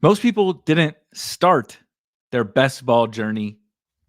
Most people didn't start their best ball journey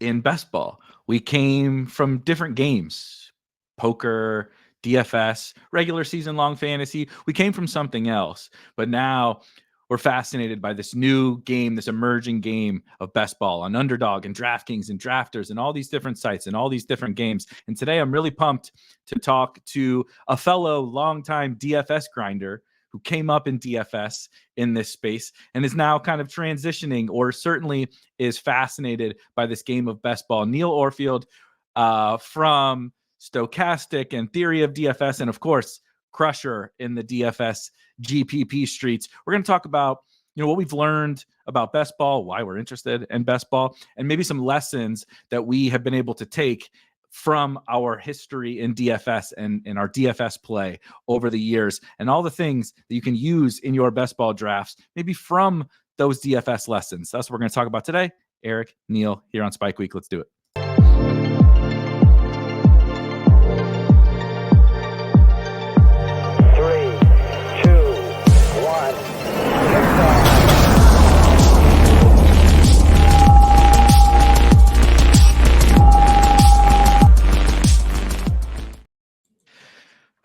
in best ball. We came from different games, poker, DFS, regular season long fantasy. We came from something else, but now we're fascinated by this new game, this emerging game of best ball on Underdog and DraftKings and Drafters and all these different sites and all these different games. And today I'm really pumped to talk to a fellow longtime DFS grinder who came up in DFS in this space and is now kind of transitioning, or certainly is fascinated by this game of best ball. Neil Orfield from Stochastic and Theory of DFS, and of course, crusher in the DFS GPP streets. We're going to talk about what we've learned about best ball, why we're interested in best ball, and maybe some lessons that we have been able to take from our history in DFS and in our DFS play over the years, and all the things that you can use in your best ball drafts, maybe from those DFS lessons. That's what we're going to talk about today. Erik, Neil, here on Spike Week. Let's do it.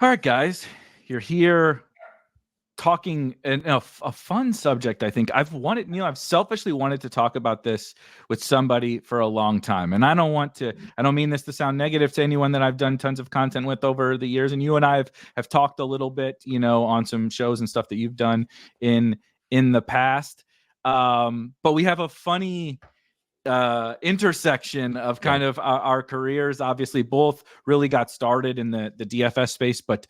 All right, guys, you're here talking a fun subject. I think I've selfishly wanted to talk about this with somebody for a long time. And I don't mean this to sound negative to anyone that I've done tons of content with over the years. And you and I have talked a little bit, on some shows and stuff that you've done in the past. But we have a funny intersection of kind of our careers. Obviously both really got started in the DFS space, but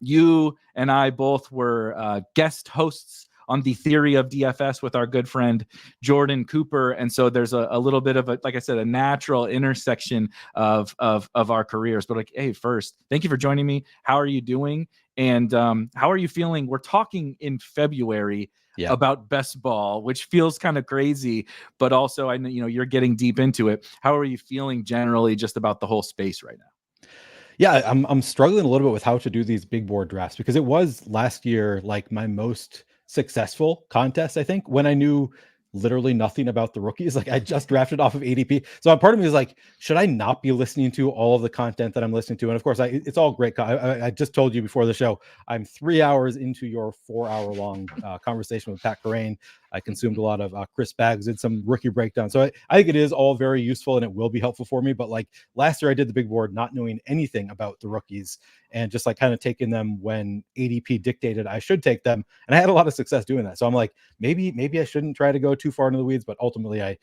you and I both were guest hosts on the Theory of DFS with our good friend Jordan Cooper, and so there's a little bit of like I said, a natural intersection of our careers. But hey, first, thank you for joining me. How are you doing? And how are you feeling? We're talking in February about best ball, which feels kind of crazy, but also I know you're getting deep into it. How are you feeling generally just about the whole space right now? Yeah, I'm struggling a little bit with how to do these big board drafts, because it was last year like my most successful contest, I think, when I knew literally nothing about the rookies. Like I just drafted off of ADP. So part of me is like, should I not be listening to all of the content that I'm listening to? And of course, it's all great. I just told you before the show, I'm 3 hours into your 4-hour long conversation with Pat Carrain. I consumed a lot of Chris Baggs, did some rookie breakdown. So I think it is all very useful and it will be helpful for me. But like last year I did the big board not knowing anything about the rookies and just like kind of taking them when ADP dictated I should take them. And I had a lot of success doing that. So I'm like, maybe I shouldn't try to go too far into the weeds, but ultimately I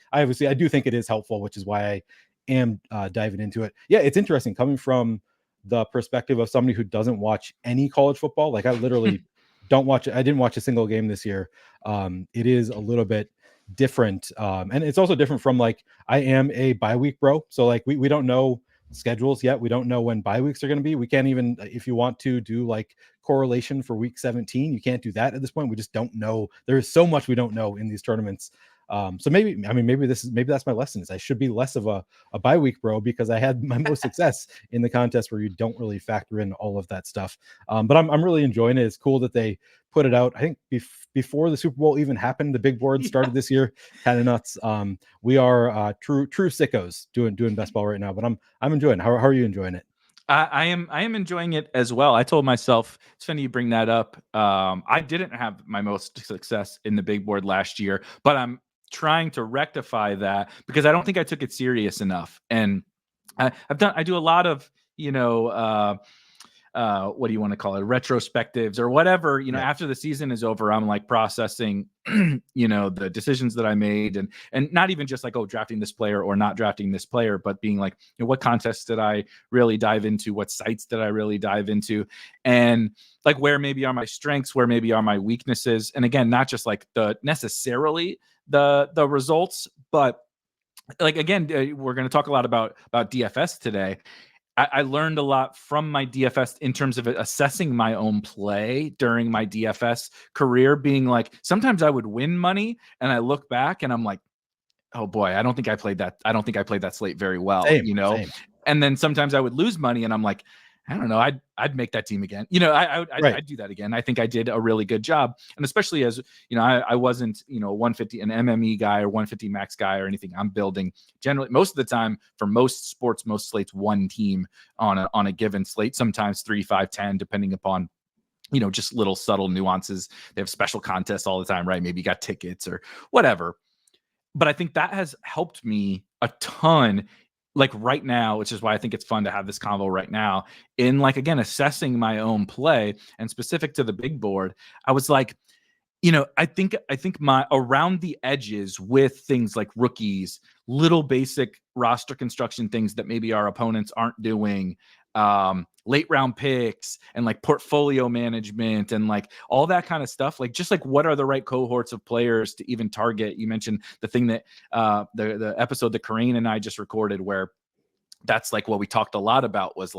do think it is helpful, which is why I am diving into it. Yeah, it's interesting coming from the perspective of somebody who doesn't watch any college football. Like I literally don't watch it. I didn't watch a single game this year. It is a little bit different. And it's also different from like, I am a bye week bro. So like we don't know schedules yet. We don't know when bye weeks are going to be. We can't even, if you want to do like correlation for week 17, you can't do that at this point. We just don't know. There's so much we don't know in these tournaments. So maybe that's my lesson, is I should be less of a bye week bro, because I had my most success in the contest where you don't really factor in all of that stuff. But I'm really enjoying it. It's cool that they put it out. I think before the Super Bowl even happened, the big board started this year. Kind of nuts. We are true sickos doing best ball right now, but I'm enjoying it. How are you enjoying it? I am enjoying it as well. I told myself, it's funny you bring that up. I didn't have my most success in the big board last year, but I'm trying to rectify that because I don't think I took it serious enough. And I do a lot of, what do you want to call it? Retrospectives or whatever, after the season is over, I'm like processing, the decisions that I made and not even just like, drafting this player or not drafting this player, but being like, what contests did I really dive into? What sites did I really dive into? And like, where maybe are my strengths? Where maybe are my weaknesses? And again, not just like necessarily the results, but like, again, we're going to talk a lot about DFS today. I learned a lot from my DFS in terms of assessing my own play during my DFS career, being like, sometimes I would win money and I look back and I'm like, oh boy, I don't think I played that slate very well, Same. And then sometimes I would lose money and I'm like, I don't know. I'd make that team again. I'd do that again. I think I did a really good job, and especially as I wasn't 150 an MME guy or 150 max guy or anything. I'm building generally most of the time for most sports, most slates, one team on a given slate. Sometimes 3, 5, 10, depending upon just little subtle nuances. They have special contests all the time, right? Maybe you got tickets or whatever. But I think that has helped me a ton. Like right now, which is why I think it's fun to have this convo right now in again, assessing my own play and specific to the big board. I was like, I think my around the edges with things like rookies, little basic roster construction things that maybe our opponents aren't doing, late round picks and portfolio management and all that kind of stuff. Just what are the right cohorts of players to even target? You mentioned the thing that the episode that Corinne and I just recorded where that's what we talked a lot about was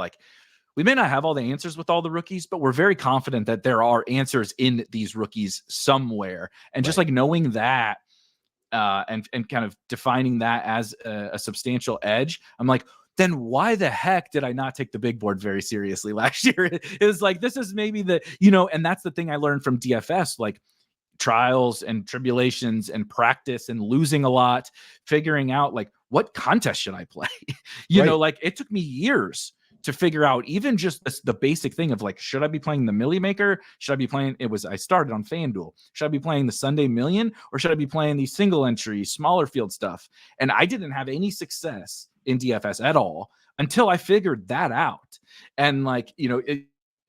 we may not have all the answers with all the rookies, but we're very confident that there are answers in these rookies somewhere. And just knowing that and kind of defining that as a substantial edge, I'm like, then why the heck did I not take the big board very seriously last year? It was this is maybe the, and that's the thing I learned from DFS, trials and tribulations and practice and losing a lot, figuring out what contest should I play? It took me years to figure out even just the basic thing of should I be playing the Millie Maker? Should I be playing, I started on FanDuel. Should I be playing the Sunday Million or should I be playing the single entry, smaller field stuff? And I didn't have any success in DFS at all until I figured that out. And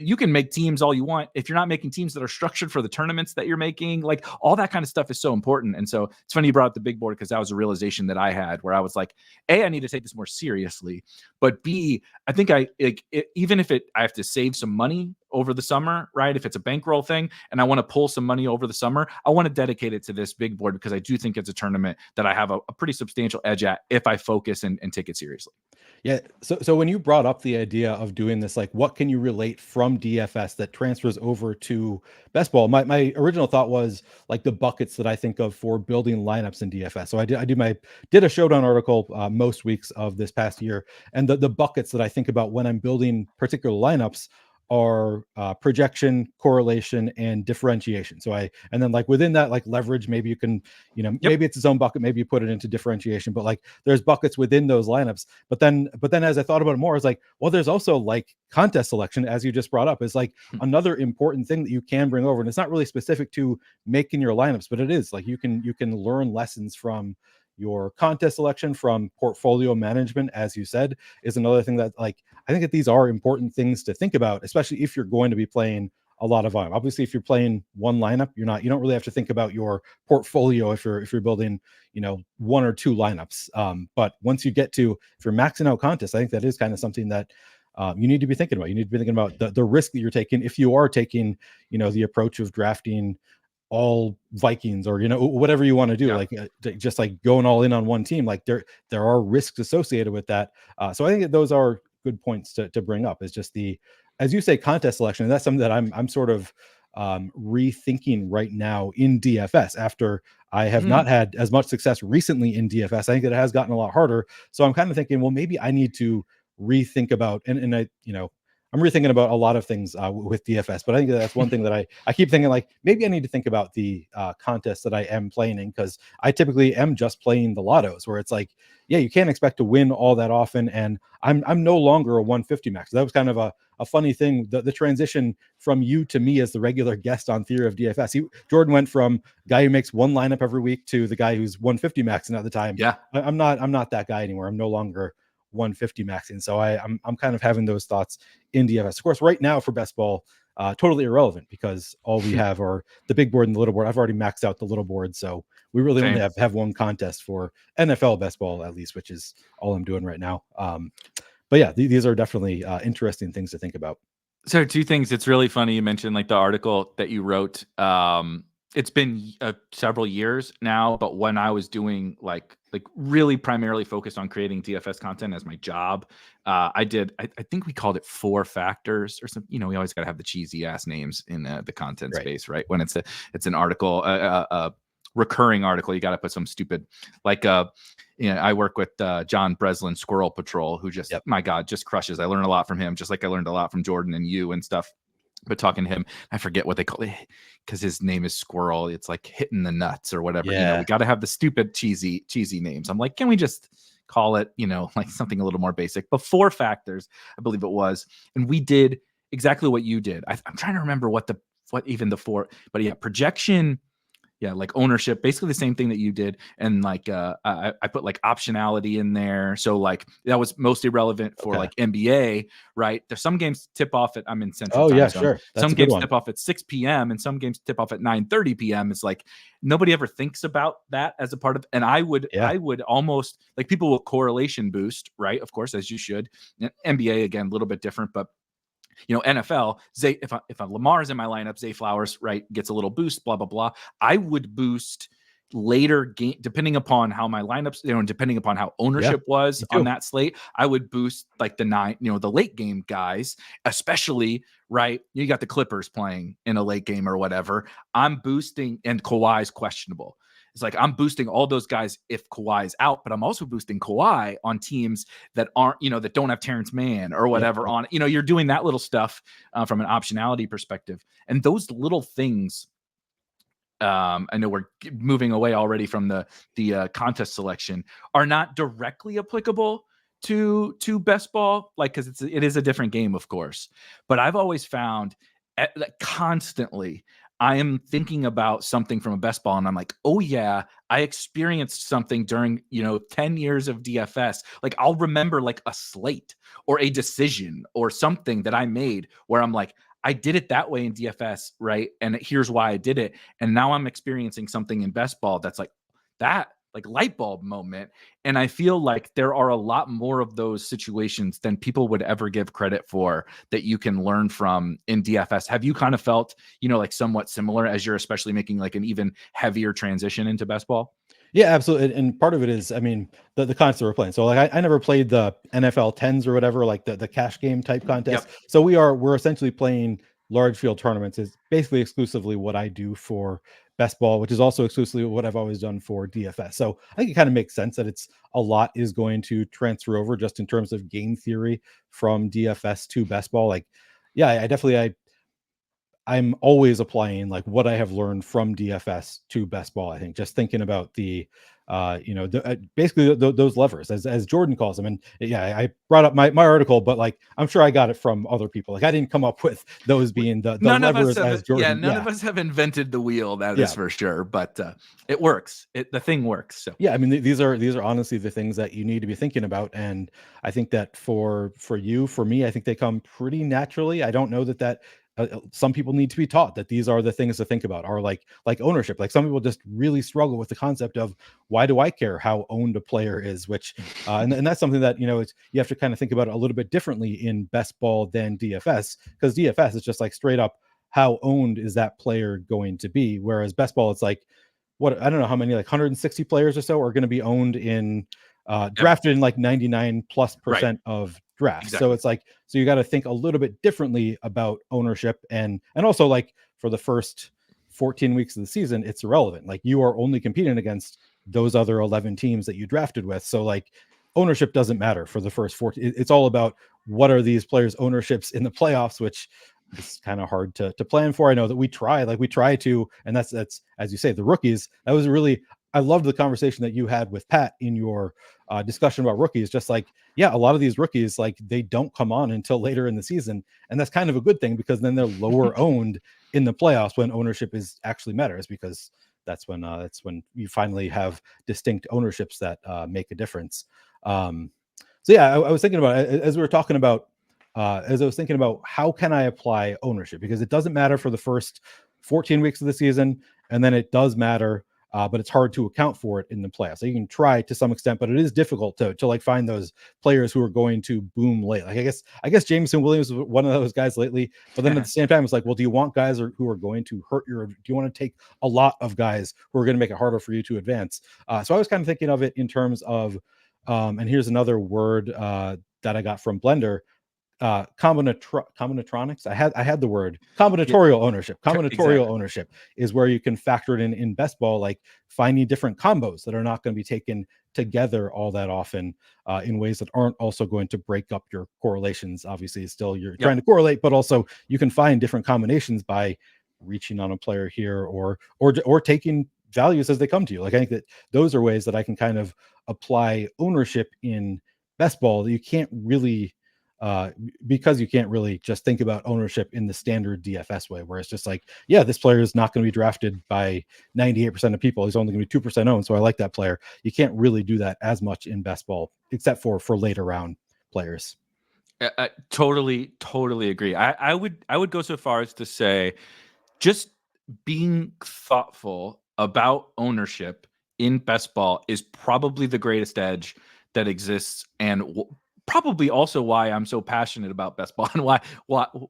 you can make teams all you want. If you're not making teams that are structured for the tournaments that you're making, all that kind of stuff is so important. And so it's funny you brought up the big board because that was a realization that I had where I was like, A, I need to take this more seriously, but B, I think even if I have to save some money over the summer, right? If it's a bankroll thing and I want to pull some money over the summer, I want to dedicate it to this big board because I do think it's a tournament that I have a pretty substantial edge at if I focus and take it seriously. Yeah. So when you brought up the idea of doing this, what can you relate from DFS that transfers over to best ball? My original thought was the buckets that I think of for building lineups in DFS. So I did a showdown article most weeks of this past year, and the buckets that I think about when I'm building particular lineups are projection, correlation, and differentiation. So and then within that, leverage, maybe you can, maybe it's its own bucket, maybe you put it into differentiation, but there's buckets within those lineups. But then as I thought about it more, it's well, there's also contest selection, as you just brought up, is another important thing that you can bring over. And it's not really specific to making your lineups, but it is you can learn lessons from your contest selection, from portfolio management, as you said, is another thing that I think that these are important things to think about, especially if you're going to be playing a lot of volume. Obviously, if you're playing one lineup, you don't really have to think about your portfolio if you're building, one or two lineups. But once you get to, if you're maxing out contests, I think that is kind of something that you need to be thinking about. You need to be thinking about the risk that you're taking if you are taking, the approach of drafting all Vikings or whatever you want to do, just going all in on one team. There are risks associated with that. So I think that those are good points to bring up. Is just as you say, contest selection. And that's something that I'm sort of rethinking right now in DFS after I have not had as much success recently in DFS. I think that it has gotten a lot harder. So I'm kind of thinking, well, maybe I need to rethink about, and I, I'm rethinking about a lot of things with DFS, but I think that's one thing that I keep thinking maybe I need to think about the contests that I am playing in, because I typically am just playing the lottos where it's yeah, you can't expect to win all that often. And I'm no longer a 150 max. That was kind of a funny thing. The transition from you to me as the regular guest on Theory of DFS. Jordan went from guy who makes one lineup every week to the guy who's 150 maxing at the time. Yeah. I'm not that guy anymore. I'm no longer 150 maxing. So I'm kind of having those thoughts in DFS. Of course, right now for best ball, totally irrelevant because all we have are the big board and the little board. I've already maxed out the little board, so we really only have one contest for NFL best ball, at least, which is all I'm doing right now. But yeah, these are definitely interesting things to think about. So two things. It's really funny you mentioned the article that you wrote. It's been several years now, but when I was doing really primarily focused on creating DFS content as my job, I think we called it 4 factors or something. We always got to have the cheesy ass names in the content space, right? When it's an article, recurring article, you got to put some stupid I work with John Breslin, Squirrel Patrol, who just, Yep. my God, just crushes. I learn a lot from him, just like I learned a lot from Jordan and you and stuff. But talking to him, I forget what they call it because his name is Squirrel. It's like hitting the nuts or whatever. Yeah. We got to have the stupid cheesy names. I'm like, can we just call it, like something a little more basic? But 4 factors, I believe it was, and we did exactly what you did. I'm trying to remember what even the 4, but yeah, projection. Yeah, like ownership, basically the same thing that you did. And like I put like optionality in there. So like that was mostly relevant for like NBA, right? There's some games tip off at, I'm in Central Time Zone. Sure. That's some a good games one. tip off at 6 p.m. and some games tip off at 9:30 p.m. It's like nobody ever thinks about that as a part of, and I would almost like, people will correlation boost, right? Of course, as you should. NBA, again, a little bit different, but NFL, if a Lamar's in my lineup, Zay Flowers, right, gets a little boost, blah, blah, blah. I would boost later game, depending upon how my lineups, depending upon how ownership was on that slate. I would boost like the late game guys, especially, right? You got the Clippers playing in a late game or whatever. I'm boosting, and Kawhi's questionable. It's like I'm boosting all those guys if Kawhi's out, but I'm also boosting Kawhi on teams that aren't, that don't have Terrence Mann or whatever on, you're doing that little stuff from an optionality perspective. And those little things, I know we're moving away already from the contest selection, are not directly applicable to best ball, like, because it is a different game, of course. But I've always found constantly I am thinking about something from a best ball, and I'm like, oh yeah, I experienced something during 10 years of DFS. Like, I'll remember like a slate or a decision or something that I made where I'm like, I did it that way in DFS, right? And here's why I did it. And now I'm experiencing something in best ball that's like that, like light bulb moment. And I feel like there are a lot more of those situations than people would ever give credit for that you can learn from in DFS. Have you kind of felt, like somewhat similar as you're especially making like an even heavier transition into best ball? Yeah, absolutely. And part of it is, I mean, the concept we're playing. So like I never played the NFL 10s or whatever, like the cash game type contest. Yep. So we're essentially playing large field tournaments is basically exclusively what I do for best ball, which is also exclusively what I've always done for DFS. So I think it kind of makes sense that it's a lot is going to transfer over just in terms of game theory from DFS to best ball. Like, yeah, I definitely, I'm always applying like what I have learned from DFS to best ball. I think just thinking about the, basically those levers as Jordan calls them. And yeah, I brought up my article, but like, I'm sure I got it from other people. Like I didn't come up with those being the levers as Jordan. None of us have invented the wheel. That is for sure, but it works. The thing works. So yeah, I mean, these are honestly the things that you need to be thinking about. And I think that for you, for me, I think they come pretty naturally. I don't know that some people need to be taught that these are the things to think about, are like ownership. Like some people just really struggle with the concept of why do I care how owned a player is, which and that's something that it's, you have to kind of think about it a little bit differently in best ball than DFS, because DFS is just like straight up how owned is that player going to be, whereas best ball it's like, what, I don't know how many, like 160 players or so are going to be owned in drafted in like 99+% of drafts. Exactly. So it's like, so you got to think a little bit differently about ownership, and also like for the first 14 weeks of the season, it's irrelevant. Like you are only competing against those other 11 teams that you drafted with. So like ownership doesn't matter for the first 14. It's all about what are these players' ownerships in the playoffs, which it's kind of hard to plan for. I know that we try to, and that's as you say, the rookies. That was really, I loved the conversation that you had with Pat in your discussion about rookies. Just like, yeah, a lot of these rookies, like they don't come on until later in the season, and that's kind of a good thing because then they're lower owned in the playoffs when ownership is actually matters, because that's when you finally have distinct ownerships that make a difference. So yeah, I was thinking about as we were talking about. As I was thinking about how can I apply ownership, because it doesn't matter for the first 14 weeks of the season, and then it does matter, but it's hard to account for it in the playoffs. So you can try to some extent, but it is difficult to like find those players who are going to boom late. Like I guess Jameson Williams was one of those guys lately, but then at the same time, it's like, well, do you want guys who are going to hurt your? Do you want to take a lot of guys who are going to make it harder for you to advance? So I was kind of thinking of it in terms of, and here's another word that I got from Blender. combinatronics. I had the word combinatorial ownership. Combinatorial Exactly. ownership is where you can factor it in best ball, like finding different combos that are not going to be taken together all that often in ways that aren't also going to break up your correlations. Obviously, still you're trying to correlate, but also you can find different combinations by reaching on a player here or taking values as they come to you. Like I think that those are ways that I can kind of apply ownership in best ball that you can't really because you can't really just think about ownership in the standard DFS way, where it's just like, yeah, this player is not going to be drafted by 98% of people. He's only going to be 2% owned. So I like that player. You can't really do that as much in best ball, except for later round players. I totally agree. I would go so far as to say just being thoughtful about ownership in best ball is probably the greatest edge that exists, and probably also why I'm so passionate about best ball and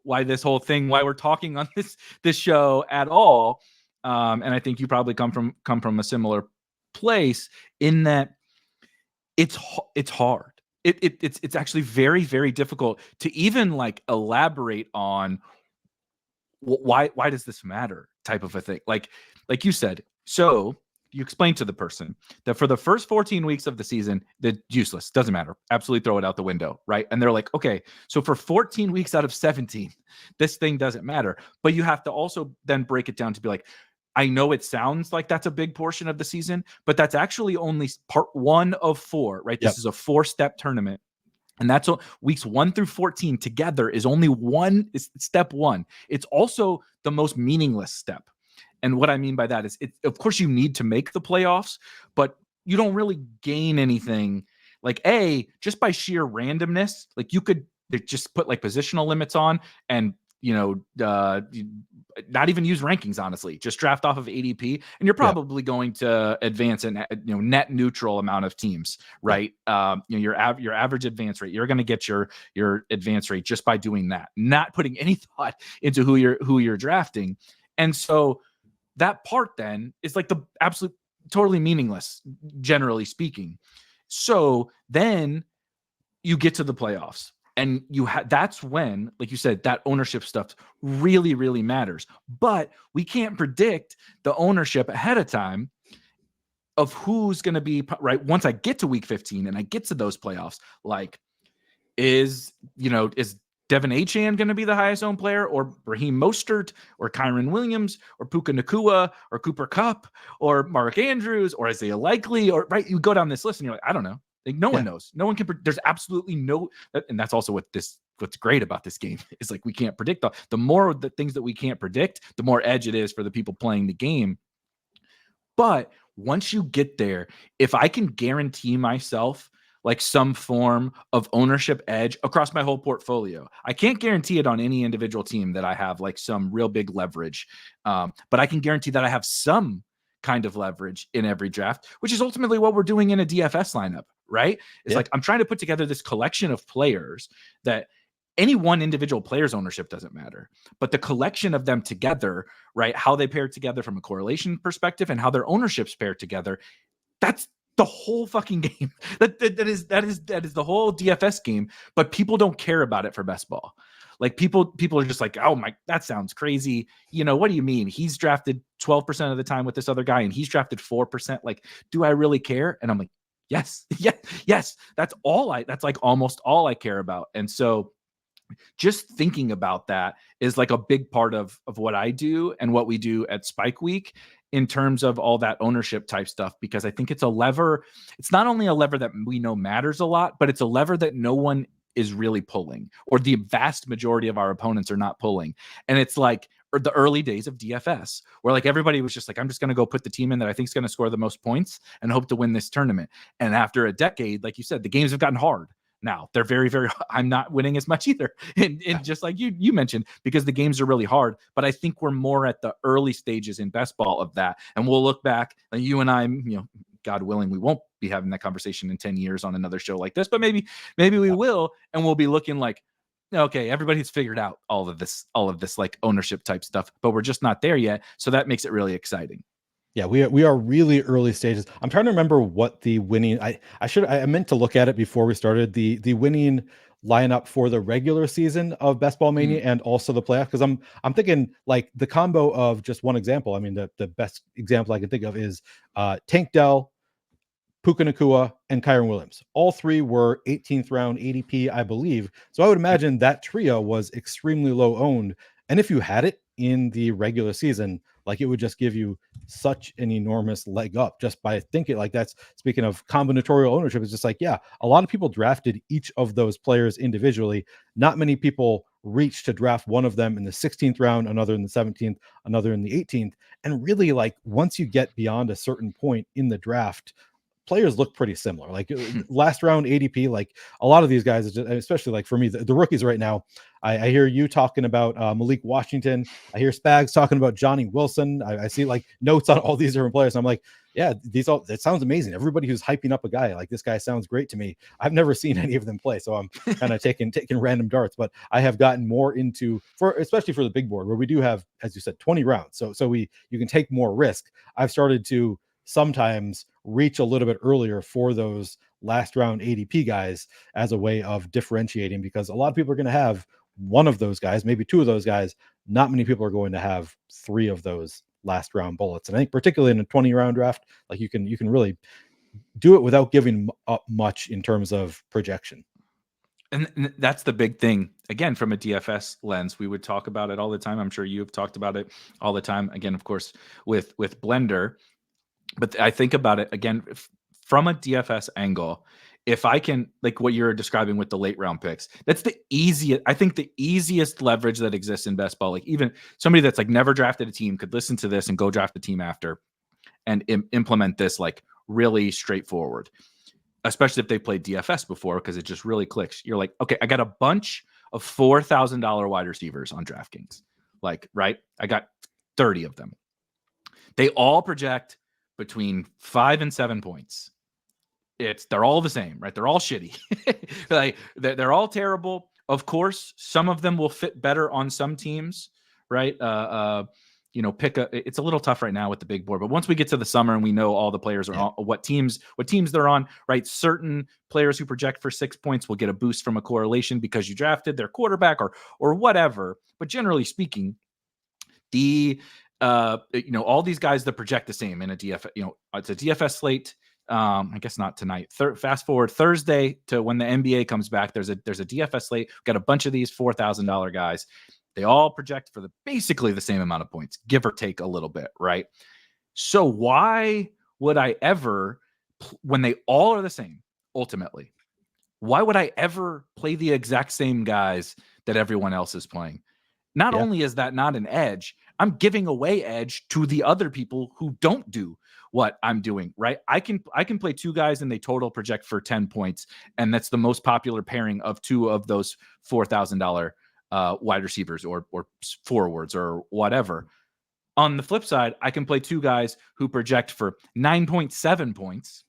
why this whole thing, why we're talking on this show at all. And I think you probably come from a similar place in that it's hard. It's actually very, very difficult to even like elaborate on why does this matter type of a thing. Like you said, so you explain to the person that for the first 14 weeks of the season, the useless, doesn't matter, absolutely throw it out the window, right? And they're like, okay, so for 14 weeks out of 17, this thing doesn't matter. But you have to also then break it down to be like, I know it sounds like that's a big portion of the season, but that's actually only part 1 of 4, right? This is a 4-step tournament. And that's weeks 1 through 14 together is only step 1. It's also the most meaningless step. And what I mean by that is, of course, you need to make the playoffs, but you don't really gain anything. Like, just by sheer randomness, like you could just put like positional limits on and, not even use rankings, honestly, just draft off of ADP. And you're probably going to advance in, net neutral amount of teams, right? Your average advance rate, you're going to get your advance rate just by doing that, not putting any thought into who you're drafting. And so that part then is like the absolute totally meaningless, generally speaking. So then you get to the playoffs and that's when, like you said, that ownership stuff really, really matters. But we can't predict the ownership ahead of time of who's going to be right. Once I get to week 15 and I get to those playoffs, like is Devin Achane going to be the highest owned player, or Raheem Mostert, or Kyron Williams, or Puka Nacua, or Cooper Kupp, or Mark Andrews, or Isaiah Likely, or right? You go down this list and you're like, I don't know. Like no one knows. No one can. There's absolutely no. And that's also what's great about this game is like we can't predict. The more the things that we can't predict, the more edge it is for the people playing the game. But once you get there, if I can guarantee myself like some form of ownership edge across my whole portfolio, I can't guarantee it on any individual team that I have like some real big leverage. But I can guarantee that I have some kind of leverage in every draft, which is ultimately what we're doing in a DFS lineup, right? It's like, I'm trying to put together this collection of players that any one individual player's ownership doesn't matter, but the collection of them together, right? How they pair together from a correlation perspective and how their ownerships pair together. That's the whole fucking game. That is the whole DFS game, but people don't care about it for best ball. Like people are just like, oh my, that sounds crazy. What do you mean? He's drafted 12% of the time with this other guy and he's drafted 4%. Like, do I really care? And I'm like, yes. That's like almost all I care about. And so just thinking about that is like a big part of what I do and what we do at Spike Week in terms of all that ownership type stuff, because I think it's a lever. It's not only a lever that we know matters a lot, but it's a lever that no one is really pulling, or the vast majority of our opponents are not pulling. And it's like the early days of DFS where like everybody was just like, I'm just going to go put the team in that I think is going to score the most points and hope to win this tournament. And after a decade, like you said, the games have gotten hard. Now they're very, very, I'm not winning as much either. And just like you mentioned, because the games are really hard, but I think we're more at the early stages in best ball of that. And we'll look back, and you and I, God willing, we won't be having that conversation in 10 years on another show like this, but maybe we will. And we'll be looking like, okay, everybody's figured out all of this like ownership type stuff, but we're just not there yet. So that makes it really exciting. Yeah, we are really early stages. I'm trying to remember what the winning. I meant to look at it before we started. The winning lineup for the regular season of Best Ball Mania and also the playoff, because I'm thinking like the combo of just one example. I mean, the best example I can think of is Tank Dell, Puka Nacua, and Kyron Williams. All three were 18th round ADP, I believe. So I would imagine that trio was extremely low owned. And if you had it in the regular season, like it would just give you such an enormous leg up just by thinking like that's speaking of combinatorial ownership. It's just like, yeah, a lot of people drafted each of those players individually. Not many people reached to draft one of them in the 16th round, another in the 17th, another in the 18th. And really, like once you get beyond a certain point in the draft, players look pretty similar. Like last round ADP, like a lot of these guys, especially like for me, the rookies right now, I hear you talking about Malik Washington. I hear Spags talking about Johnny Wilson. I see like notes on all these different players. And I'm like, yeah, that sounds amazing. Everybody who's hyping up a guy like this guy sounds great to me. I've never seen any of them play, so I'm kind of taking random darts. But I have gotten more into especially for the big board where we do have, as you said, 20 rounds. So you can take more risk. I've started to sometimes reach a little bit earlier for those last round ADP guys as a way of differentiating, because a lot of people are going to have one of those guys, maybe two of those guys. Not many people are going to have three of those last round bullets. And I think particularly in a 20 round draft, like you can really do it without giving up much in terms of projection. And that's the big thing. Again, from a DFS lens, we would talk about it all the time. I'm sure you've talked about it all the time. Again, of course, with Blender. But I think about it again from a DFS angle. If I can, like what you're describing with the late round picks, that's the easiest. I think the easiest leverage that exists in best ball. Like even somebody that's like never drafted a team could listen to this and go draft a team after, and implement this like really straightforward. Especially if they played DFS before, because it just really clicks. You're like, okay, I got a bunch of $4,000 wide receivers on DraftKings. Like, right? I got 30 of them. They all project between 5 and 7 points. They're all the same, right? They're all shitty. Like they're all terrible. Of course, some of them will fit better on some teams, right? It's a little tough right now with the big board, but once we get to the summer and we know all the players are on, what teams they're on, right? Certain players who project for 6 points will get a boost from a correlation because you drafted their quarterback or whatever. But generally speaking, all these guys that project the same in a DFS, it's a DFS slate. I guess not tonight. Fast forward Thursday to when the NBA comes back. There's a DFS slate. We've got a bunch of these $4,000 guys. They all project for basically the same amount of points, give or take a little bit, right? So why would I ever, when they all are the same, ultimately, why would I ever play the exact same guys that everyone else is playing? Not only is that not an edge, I'm giving away edge to the other people who don't do what I'm doing, right? I can play two guys and they total project for 10 points. And that's the most popular pairing of two of those $4,000 wide receivers or forwards or whatever. On the flip side, I can play two guys who project for 9.7 points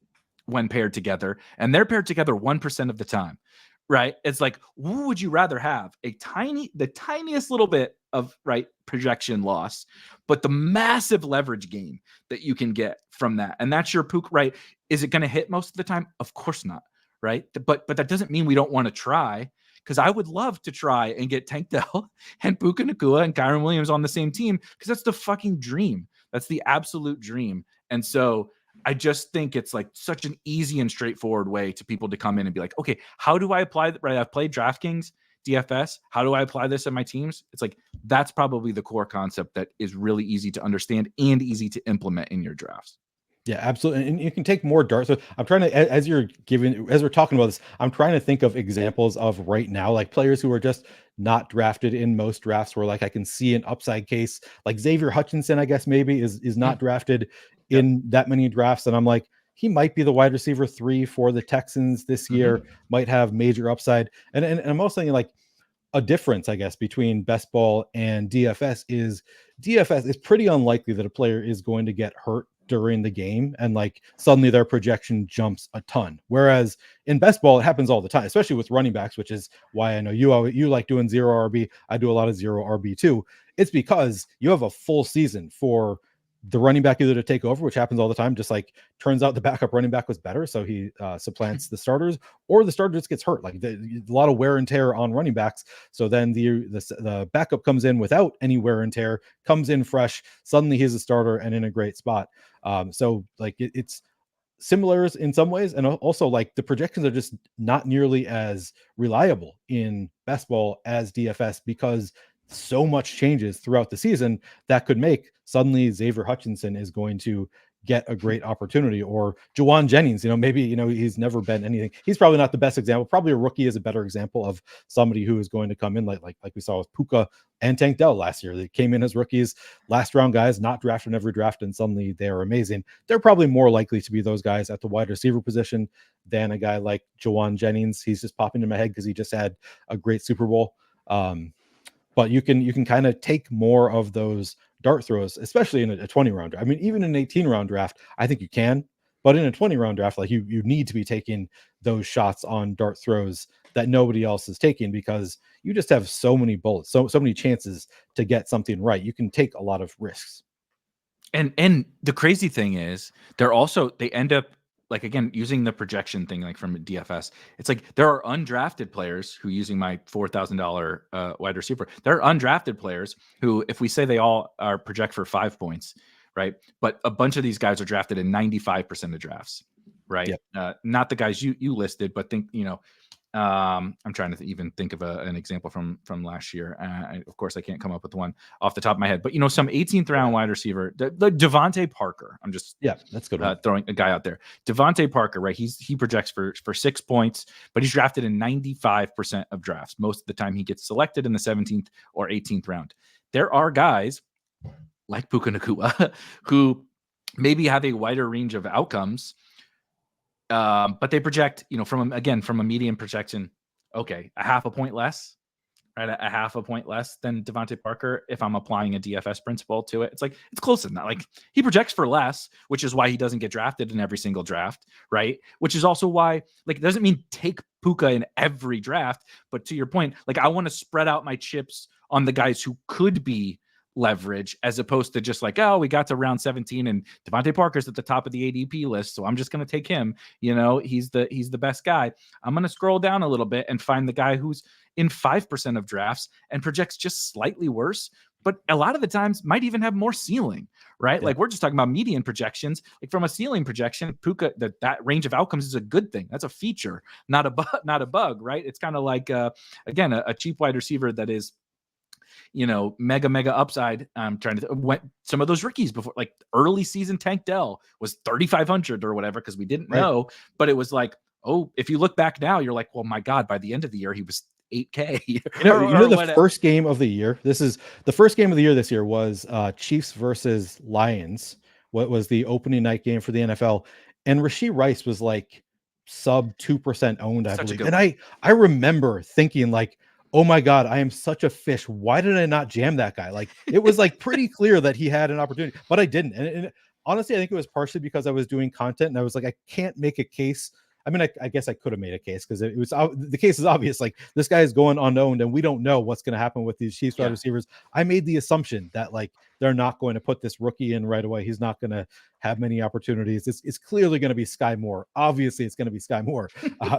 when paired together, and they're paired together 1% of the time. Right. It's like, who would you rather have? The tiniest little bit of projection loss, but the massive leverage gain that you can get from that. And that's your Pook, right? Is it going to hit most of the time? Of course not. Right. But that doesn't mean we don't want to try, because I would love to try and get Tank Dell and Puka Nacua and Kyron Williams on the same team, because that's the fucking dream. That's the absolute dream. And so I just think it's like such an easy and straightforward way to people to come in and be like, okay, how do I apply that? Right. I've played DraftKings, DFS. How do I apply this in my teams? It's like, that's probably the core concept that is really easy to understand and easy to implement in your drafts. Yeah, absolutely. And you can take more darts. So I'm trying to, as we're talking about this, I'm trying to think of examples of right now, like players who are just not drafted in most drafts where like I can see an upside case, like Xavier Hutchinson, I guess maybe is not drafted in that many drafts. And I'm like, he might be the wide receiver 3 for the Texans this year, might have major upside. And I'm also thinking like a difference, I guess, between best ball and DFS is pretty unlikely that a player is going to get hurt during the game and like suddenly their projection jumps a ton. Whereas in best ball, it happens all the time, especially with running backs, which is why I know you like doing zero RB. I do a lot of zero RB too. It's because you have a full season for the running back either to take over, which happens all the time, just like turns out the backup running back was better, so he supplants the starters, or the starter just gets hurt. Like a lot of wear and tear on running backs. So then the backup comes in without any wear and tear, comes in fresh. Suddenly he's a starter and in a great spot. So like it's similar in some ways, and also like the projections are just not nearly as reliable in best ball as DFS because so much changes throughout the season that could make suddenly Xavier Hutchinson is going to get a great opportunity, or Juwan Jennings, maybe, he's never been anything. He's probably not the best example. Probably a rookie is a better example of somebody who is going to come in like we saw with Puka and Tank Dell last year. They came in as rookies, last round guys, not drafted in every draft, and suddenly they are amazing. They're probably more likely to be those guys at the wide receiver position than a guy like Juwan Jennings. He's just popping in my head because he just had a great Super Bowl. But you can kind of take more of those dart throws, especially in a 20-round. I mean, even in an 18-round draft, I think you can. But in a 20-round draft, like you need to be taking those shots on dart throws that nobody else is taking, because you just have so many bullets, so many chances to get something right. You can take a lot of risks. And the crazy thing is, they end up, like, again, using the projection thing, like from DFS, it's like there are undrafted players who, using my $4,000 wide receiver, there are undrafted players who, if we say they all are project for 5 points, right? But a bunch of these guys are drafted in 95% of drafts, right? Yep. Not the guys you listed, but think, I'm trying to even think of an example from last year. Of course, I can't come up with one off the top of my head, but some 18th round wide receiver, the Devontae Parker. I'm just that's good one. Throwing a guy out there. Devontae Parker, right? He projects for 6 points, but he's drafted in 95% of drafts. Most of the time, he gets selected in the 17th or 18th round. There are guys like Puka Nacua who maybe have a wider range of outcomes. But they project, from a median projection, okay, a half a point less, right? A half a point less than Devontae Parker. If I'm applying a DFS principle to it, it's like, it's close enough. Like, he projects for less, which is why he doesn't get drafted in every single draft, right? Which is also why, like, it doesn't mean take Puka in every draft, but to your point, like, I want to spread out my chips on the guys who could be leverage, as opposed to just like, oh, we got to round 17 and Devontae Parker's at the top of the ADP list, so I'm just going to take him. He's the best guy. I'm going to scroll down a little bit and find the guy who's in 5% of drafts and projects just slightly worse, but a lot of the times might even have more ceiling, right? Yeah. Like, we're just talking about median projections. Like, from a ceiling projection, Puka, that range of outcomes is a good thing. That's a feature, not a bug, right? It's kind of like, again, a cheap wide receiver that is, mega upside. I'm trying to some of those rookies before, like early season Tank Dell was 3,500 or whatever, because we didn't know, but it was like, oh, if you look back now, you're like, well, my God, by the end of the year, he was 8K. The first game of the year. The first game of the year this year was Chiefs versus Lions. What was the opening night game for the NFL? And Rashee Rice was like sub 2% owned, I believe. And I remember thinking like, oh my God, I am such a fish. Why did I not jam that guy? Like, it was like pretty clear that he had an opportunity, but I didn't. And honestly, I think it was partially because I was doing content and I was like, I can't make a case. I mean, I guess I could have made a case, because it was the case is obvious. Like, this guy is going unowned and we don't know what's going to happen with these Chiefs wide receivers. I made the assumption that like they're not going to put this rookie in right away. He's not going to have many opportunities. It's clearly going to be Sky Moore. Obviously, it's going to be Sky Moore.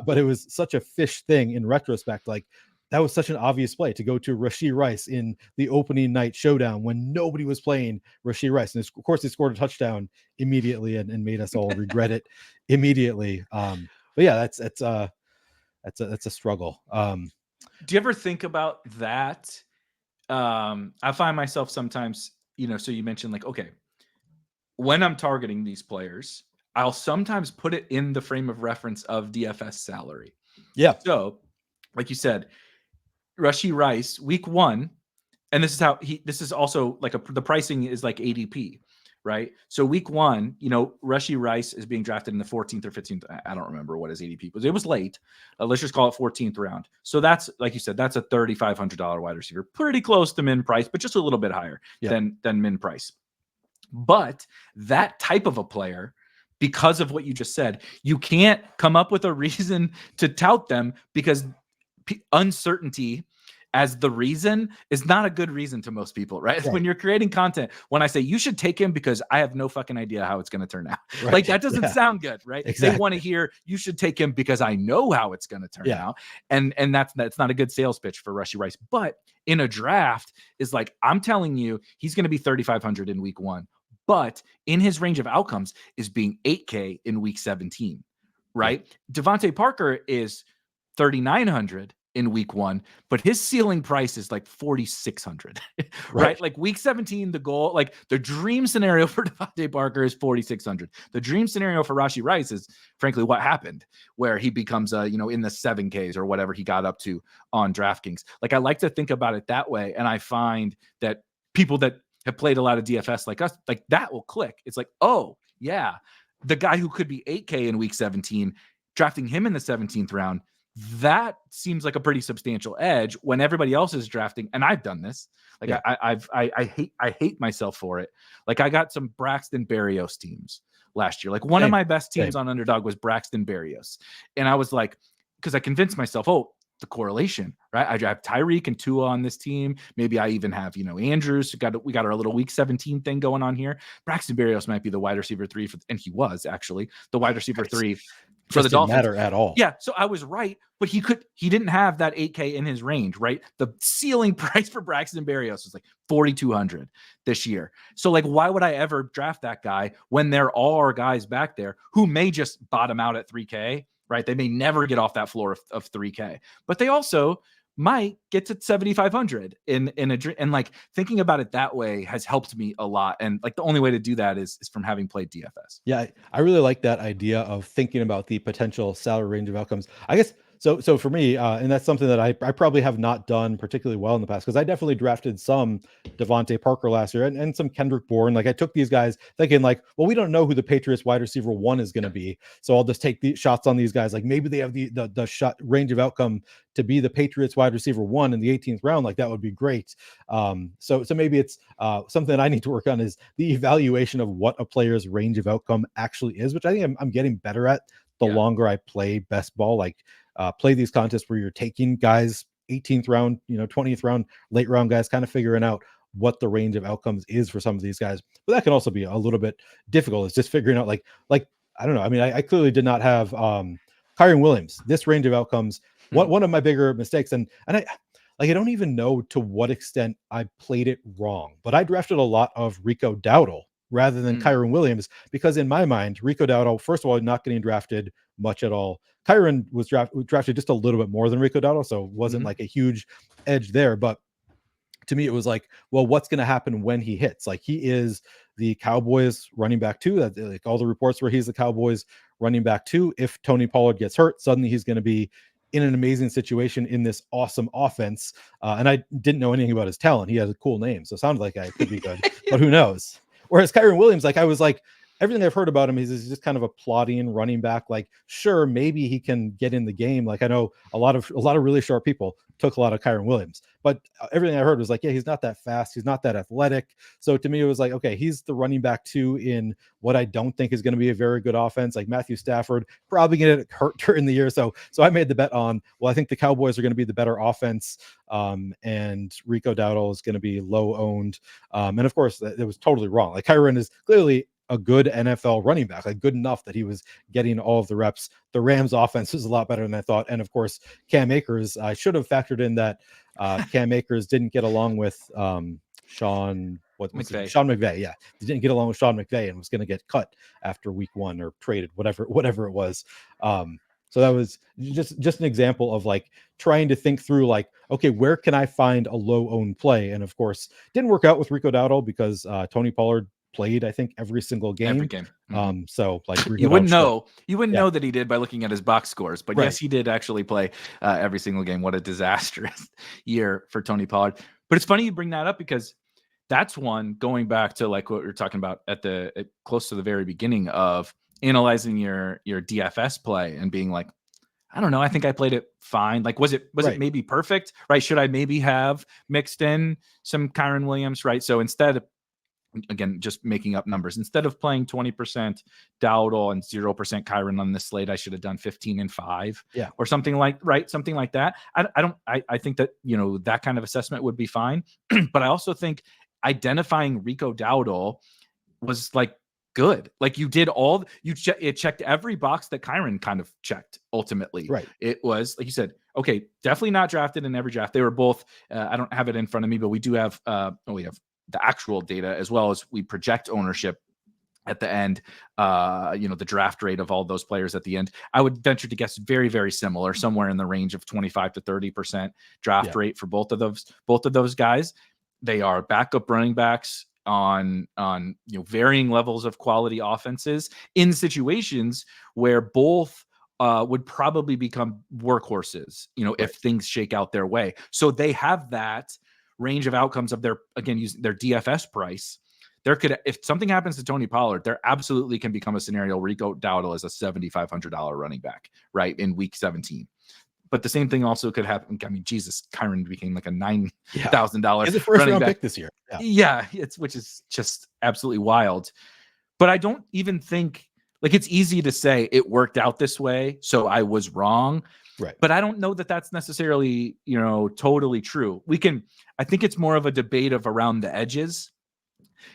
But it was such a fish thing in retrospect. Like, that was such an obvious play to go to Rashee Rice in the opening night showdown when nobody was playing Rashee Rice. And of course, he scored a touchdown immediately and made us all regret it immediately. But yeah, that's a struggle. Do you ever think about that? I find myself sometimes, so you mentioned like, okay, when I'm targeting these players, I'll sometimes put it in the frame of reference of DFS salary. Yeah. So, like you said, Rashee Rice, week 1, and this is also like the pricing is like ADP, right? So week 1, Rashee Rice is being drafted in the 14th or 15th. I don't remember what his ADP was. It was late. Let's just call it 14th round. So that's, like you said, that's a $3,500 wide receiver, pretty close to min price, but just a little bit higher than min price. But that type of a player, because of what you just said, you can't come up with a reason to tout them, because uncertainty as the reason is not a good reason to most people, right? When you're creating content, when I say you should take him because I have no fucking idea how it's going to turn out, like that doesn't sound good, right? Exactly. They want to hear you should take him because I know how it's going to turn out, and that's not a good sales pitch for Rashee Rice. But in a draft, is like I'm telling you, he's going to be 3,500 in week 1, but in his range of outcomes is being 8K in week 17, right? Devontae Parker is 3,900 in week 1, but his ceiling price is like 4,600, right? Like week 17, the goal, like the dream scenario for Devontae Parker is 4,600. The dream scenario for Rashee Rice is frankly what happened, where he becomes in the 7Ks or whatever he got up to on DraftKings. Like I like to think about it that way. And I find that people that have played a lot of DFS like us, like that will click. It's like, oh yeah, the guy who could be 8K in week 17, drafting him in the 17th round, that seems like a pretty substantial edge when everybody else is drafting. And I've done this. Like I hate myself for it. Like I got some Braxton Berrios teams last year. Like one of my best teams on Underdog was Braxton Berrios. And I was like, because I convinced myself, oh, the correlation, right? I have Tyreek and Tua on this team. Maybe I even have, Andrews. We got our little week 17 thing going on here. Braxton Berrios might be the wide receiver 3 and he was actually the wide receiver 3 for the Dolphins. Matter at all. Yeah. So I was right, but he didn't have that 8K in his range, right? The ceiling price for Braxton Berrios was like 4,200 this year. So like, why would I ever draft that guy when there are guys back there who may just bottom out at 3K, right? They may never get off that floor of 3K, but they also might get to 7,500 and like thinking about it that way has helped me a lot. And like the only way to do that is from having played DFS. Yeah, I really like that idea of thinking about the potential salary range of outcomes. I guess so for me, and that's something that I probably have not done particularly well in the past, because I definitely drafted some Devontae Parker last year and some Kendrick Bourne. Like I took these guys thinking like, well, we don't know who the Patriots wide receiver 1 is going to be, so I'll just take the shots on these guys. Like maybe they have the shot range of outcome to be the Patriots wide receiver 1 in the 18th round. Like that would be great. So maybe it's something I need to work on is the evaluation of what a player's range of outcome actually is, which I think I'm getting better at the longer I play best ball. Like play these contests where you're taking guys 18th round, 20th round, late round guys, kind of figuring out what the range of outcomes is for some of these guys. But that can also be a little bit difficult. It's just figuring out like I don't know. I mean, I clearly did not have Kyren Williams, this range of outcomes. One of my bigger mistakes, and I don't even know to what extent I played it wrong, but I drafted a lot of Rico Dowdle rather than Kyren Williams, because in my mind, Rico Dowdle, first of all, not getting drafted much at all. Kyren was drafted just a little bit more than Rico Dowdle, so it wasn't like a huge edge there. But to me, it was like, well, what's going to happen when he hits? Like he is the Cowboys running back 2. That like all the reports where he's the Cowboys running back 2. If Tony Pollard gets hurt, suddenly he's going to be in an amazing situation in this awesome offense. And I didn't know anything about his talent. He has a cool name, so it sounds like I could be good, but who knows? Whereas Kyren Williams, like I was like, everything I've heard about him is just kind of a plodding running back. Like, sure, maybe he can get in the game. Like I know a lot of really sharp people took a lot of Kyren Williams, but everything I heard was like, yeah, he's not that fast. He's not that athletic. So to me, it was like, okay, he's the running back 2 in what I don't think is going to be a very good offense. Like Matthew Stafford probably going to get hurt during the year. So I made the bet on, well, I think the Cowboys are going to be the better offense. And Rico Dowdle is going to be low owned. And of course it was totally wrong. Like Kyren is clearly a good NFL running back, like good enough that he was getting all of the reps. The Rams offense was a lot better than I thought. And of course, Cam Akers, I should have factored in that Cam Akers didn't get along with Sean McVay. Yeah. He didn't get along with Sean McVay and was going to get cut after week 1 or traded, whatever it was. So that was just an example of like trying to think through like, okay, where can I find a low owned play? And of course, didn't work out with Rico Dowdle because Tony Pollard played, I think, every single game. Every game. So like you wouldn't know that he did by looking at his box scores, but yes, he did actually play every single game. What a disastrous year for Tony Pollard. But it's funny you bring that up because that's one going back to like what we were talking about at close to the very beginning of analyzing your DFS play and being like, I don't know, I think I played it fine. Like, was it maybe perfect, right? Should I maybe have mixed in some Kyren Williams, right? So instead, again, just making up numbers. Instead of playing 20% Dowdle and 0% Kyren on this slate, I should have done 15 and 5, or something like that. I think that, that kind of assessment would be fine. But I also think identifying Rico Dowdle was like good. Like you did it checked every box that Kyren kind of checked ultimately. Right. It was, like you said, okay, definitely not drafted in every draft. They were both, I don't have it in front of me, but we do have, we have the actual data as well as we project ownership at the end, the draft rate of all those players at the end. I would venture to guess very, very similar, somewhere in the range of 25 to 30% draft rate for both of those guys. They are backup running backs on varying levels of quality offenses in situations where both would probably become workhorses, if things shake out their way. So they have that range of outcomes of using their DFS price. If something happens to Tony Pollard, there absolutely can become a scenario Rico Dowdle is a $7,500 running back, right, in week 17. But the same thing also could happen. I mean, Jesus, Kyren became like a $9,000 He's a first running round back pick this year. Which is just absolutely wild. But I don't even think, like, it's easy to say it worked out this way, so I was wrong. Right. But I don't know that that's necessarily, totally true. I think it's more of a debate of around the edges,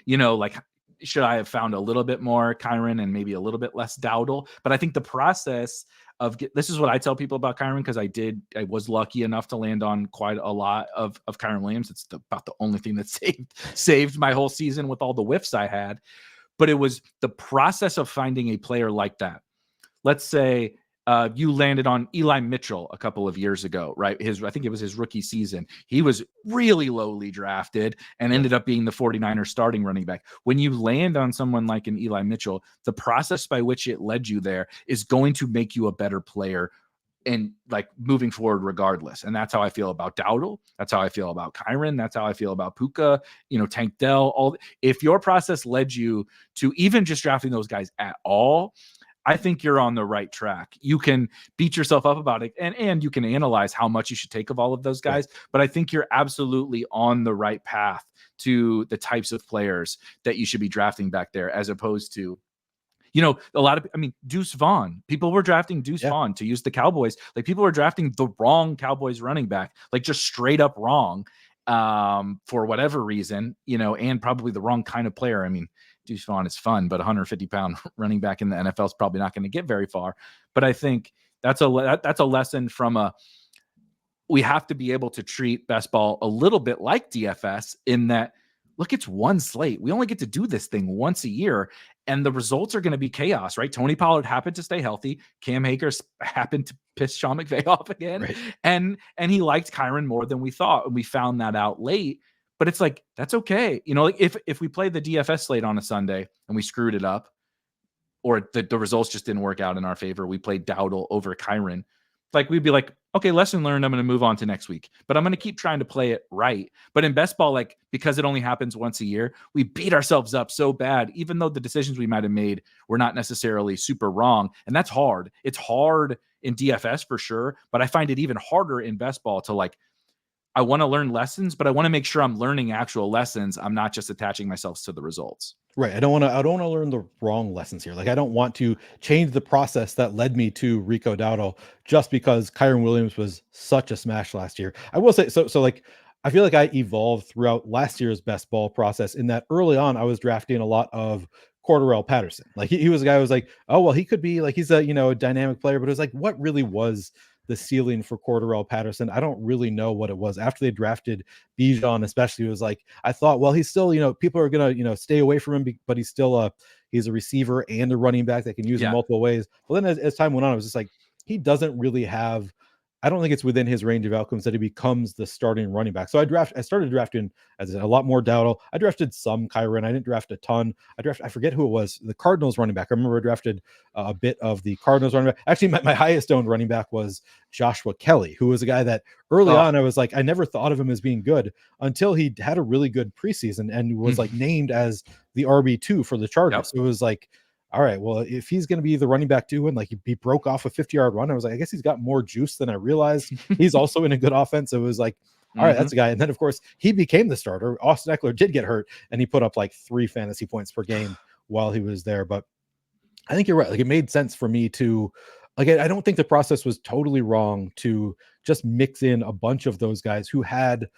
like, should I have found a little bit more Kyren and maybe a little bit less Dowdle? But I think the process this is what I tell people about Kyren, because I was lucky enough to land on quite a lot of Kyren Williams. It's about the only thing that saved my whole season with all the whiffs I had. But it was the process of finding a player like that. Let's say you landed on Eli Mitchell a couple of years ago, right? I think it was his rookie season. He was really lowly drafted and ended up being the 49ers starting running back. When you land on someone like an Eli Mitchell, the process by which it led you there is going to make you a better player and like moving forward regardless. And that's how I feel about Dowdle. That's how I feel about Kyren. That's how I feel about Puka, Tank Dell. If your process led you to even just drafting those guys at all, I think you're on the right track. You can beat yourself up about it, and you can analyze how much you should take of all of those guys. Right. But I think you're absolutely on the right path to the types of players that you should be drafting back there, as opposed to, Deuce Vaughn. People were drafting Deuce Vaughn to use the Cowboys. Like, people were drafting the wrong Cowboys running back, like just straight up wrong, for whatever reason, and probably the wrong kind of player. I mean, Deuce Vaughn is fun, but 150-pound running back in the NFL is probably not going to get very far. But I think that's a lesson from we have to be able to treat best ball a little bit like DFS, in that, look, it's one slate. We only get to do this thing once a year, and the results are going to be chaos, right? Tony Pollard happened to stay healthy. Cam Akers happened to piss Sean McVay off again. Right. And he liked Kyren more than we thought. And we found that out late. But it's like, that's okay. Like, if we played the DFS slate on a Sunday and we screwed it up, or the results just didn't work out in our favor, we played Dowdle over Kyren, like, we'd be like, okay, lesson learned, I'm going to move on to next week. But I'm going to keep trying to play it right. But in best ball, like, because it only happens once a year, we beat ourselves up so bad, even though the decisions we might have made were not necessarily super wrong. And that's hard. It's hard in DFS for sure. But I find it even harder in best ball to, like, I want to learn lessons, but I want to make sure I'm learning actual lessons. I'm not just attaching myself to the results. Right. I don't want to learn the wrong lessons here. Like, I don't want to change the process that led me to Rico Dowdle just because Kyren Williams was such a smash last year. I will say, so like, I feel like I evolved throughout last year's best ball process, in that early on I was drafting a lot of Cordarrelle Patterson. Like, he was a guy who was like, oh, well, he could be like, he's a, a dynamic player, but it was like, what really was the ceiling for Cordarrelle Patterson? I don't really know what it was. After they drafted Bijan, especially, it was like, I thought, well, he's still, people are going to, stay away from him, but he's still he's a receiver and a running back that can use in multiple ways. But then as time went on, I was just like, he doesn't really have, I don't think it's within his range of outcomes that he becomes the starting running back. So I started drafting, as I said, a lot more Dowdle. I drafted some Kyren. I didn't draft a ton. I forget who it was, the Cardinals running back. I remember I drafted a bit of the Cardinals running back. Actually, my highest owned running back was Joshua Kelly, who was a guy that early on I was like, I never thought of him as being good until he had a really good preseason and was like named as the RB2 for the Chargers. Yep. So it was like, all right, well, if he's going to be the running back too, and like he broke off a 50-yard run, I was like, I guess he's got more juice than I realized. He's also in a good offense. So it was like, all right, that's a guy. And then of course he became the starter. Austin Eckler did get hurt, and he put up like 3 fantasy points per game while he was there. But I think you're right. Like, it made sense for me to, like, I don't think the process was totally wrong to just mix in a bunch of those guys who had,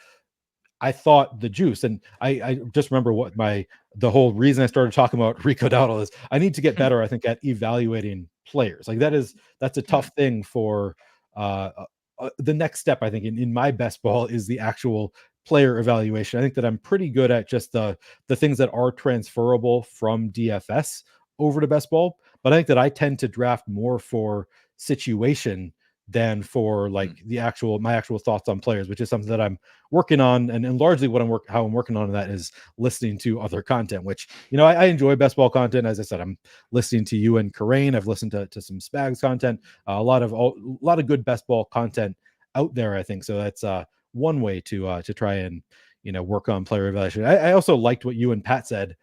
I thought, the juice. And I just remember what the whole reason I started talking about Rico Dowdle is I need to get better, I think, at evaluating players. Like, that's a tough thing for the next step, I think, in my best ball is the actual player evaluation. I think that I'm pretty good at just the things that are transferable from DFS over to best ball. But I think that I tend to draft more for situation than for like my actual thoughts on players, which is something that I'm working on. And largely what how I'm working on that is listening to other content, which, I enjoy best ball content. As I said, I'm listening to you and Karain. I've listened to some Spags content, a lot of good best ball content out there, I think. So that's one way to try and, work on player evaluation. I also liked what you and Pat said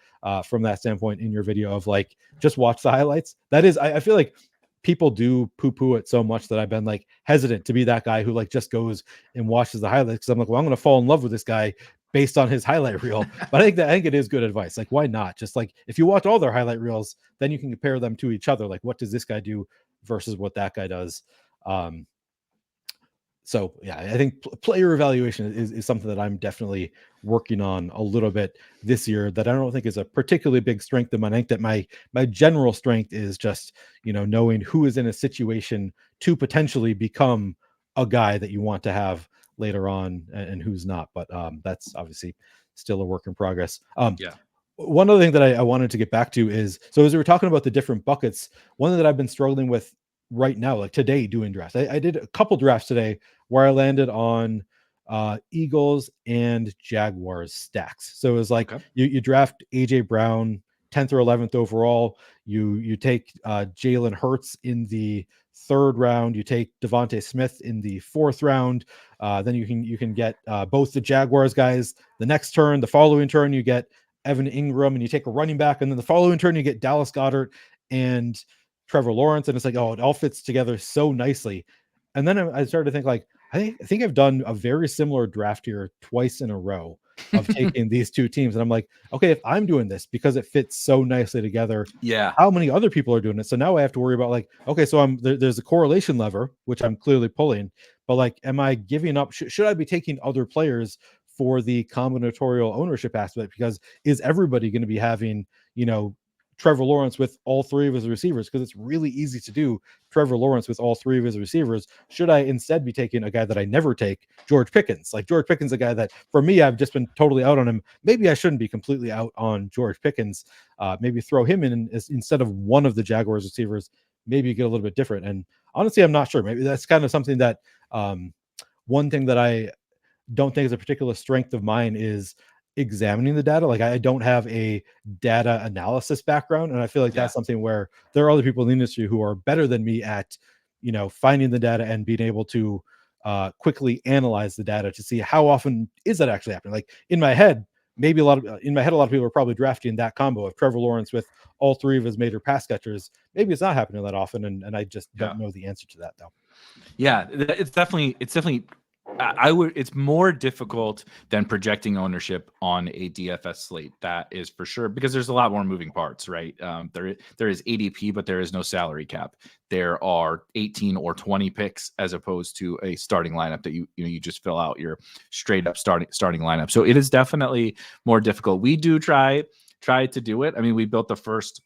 from that standpoint in your video of like, just watch the highlights. That is, I feel like people do poo-poo it so much that I've been like hesitant to be that guy who like just goes and watches the highlights, because I'm like, well, I'm going to fall in love with this guy based on his highlight reel. But I think it is good advice. Like, why not? Just like, if you watch all their highlight reels, then you can compare them to each other. Like, what does this guy do versus what that guy does? So yeah, I think player evaluation is something that I'm definitely working on a little bit this year, that I don't think is a particularly big strength of mine. I think that my general strength is just, knowing who is in a situation to potentially become a guy that you want to have later on, and who's not. But that's obviously still a work in progress. One other thing that I wanted to get back to is, so as we were talking about the different buckets, one thing that I've been struggling with right now, like today doing drafts, I did a couple drafts today where I landed on Eagles and Jaguars stacks. So it was like, you draft AJ Brown 10th or 11th overall. You take Jalen Hurts in the 3rd round. You take Devontae Smith in the 4th round. Then you can get both the Jaguars guys the next turn. The following turn you get Evan Ingram, and you take a running back, and then the following turn you get Dallas Goedert and Trevor Lawrence. And it's like, oh, it all fits together so nicely. And then I started to think like, I think I've done a very similar draft here twice in a row of taking these two teams. And I'm like, okay, if I'm doing this because it fits so nicely together, how many other people are doing it? So now I have to worry about like, okay, so there's a correlation lever, which I'm clearly pulling, but like, am I giving up? Should I be taking other players for the combinatorial ownership aspect? Because is everybody going to be having, Trevor Lawrence with all 3 of his receivers? Because it's really easy to do Trevor Lawrence with all 3 of his receivers. Should I instead be taking a guy that I never take, George Pickens? Like, George Pickens, a guy that for me, I've just been totally out on him. Maybe I shouldn't be completely out on George Pickens. Maybe throw him in instead of one of the Jaguars receivers. Maybe get a little bit different. And honestly, I'm not sure. Maybe that's kind of something that one thing that I don't think is a particular strength of mine is examining the data. Like, I don't have a data analysis background, and I feel like that's something where there are other people in the industry who are better than me at, finding the data and being able to quickly analyze the data to see how often is that actually happening. Like, in my head, a lot of people are probably drafting that combo of Trevor Lawrence with all 3 of his major pass catchers. Maybe it's not happening that often, and I just don't know the answer to that though. Yeah, it's definitely it's more difficult than projecting ownership on a DFS slate. That is for sure, because there's a lot more moving parts, right? There is ADP, but there is no salary cap. There are 18 or 20 picks as opposed to a starting lineup that you just fill out your straight up starting lineup. So it is definitely more difficult. We do try to do it. I mean, we built the first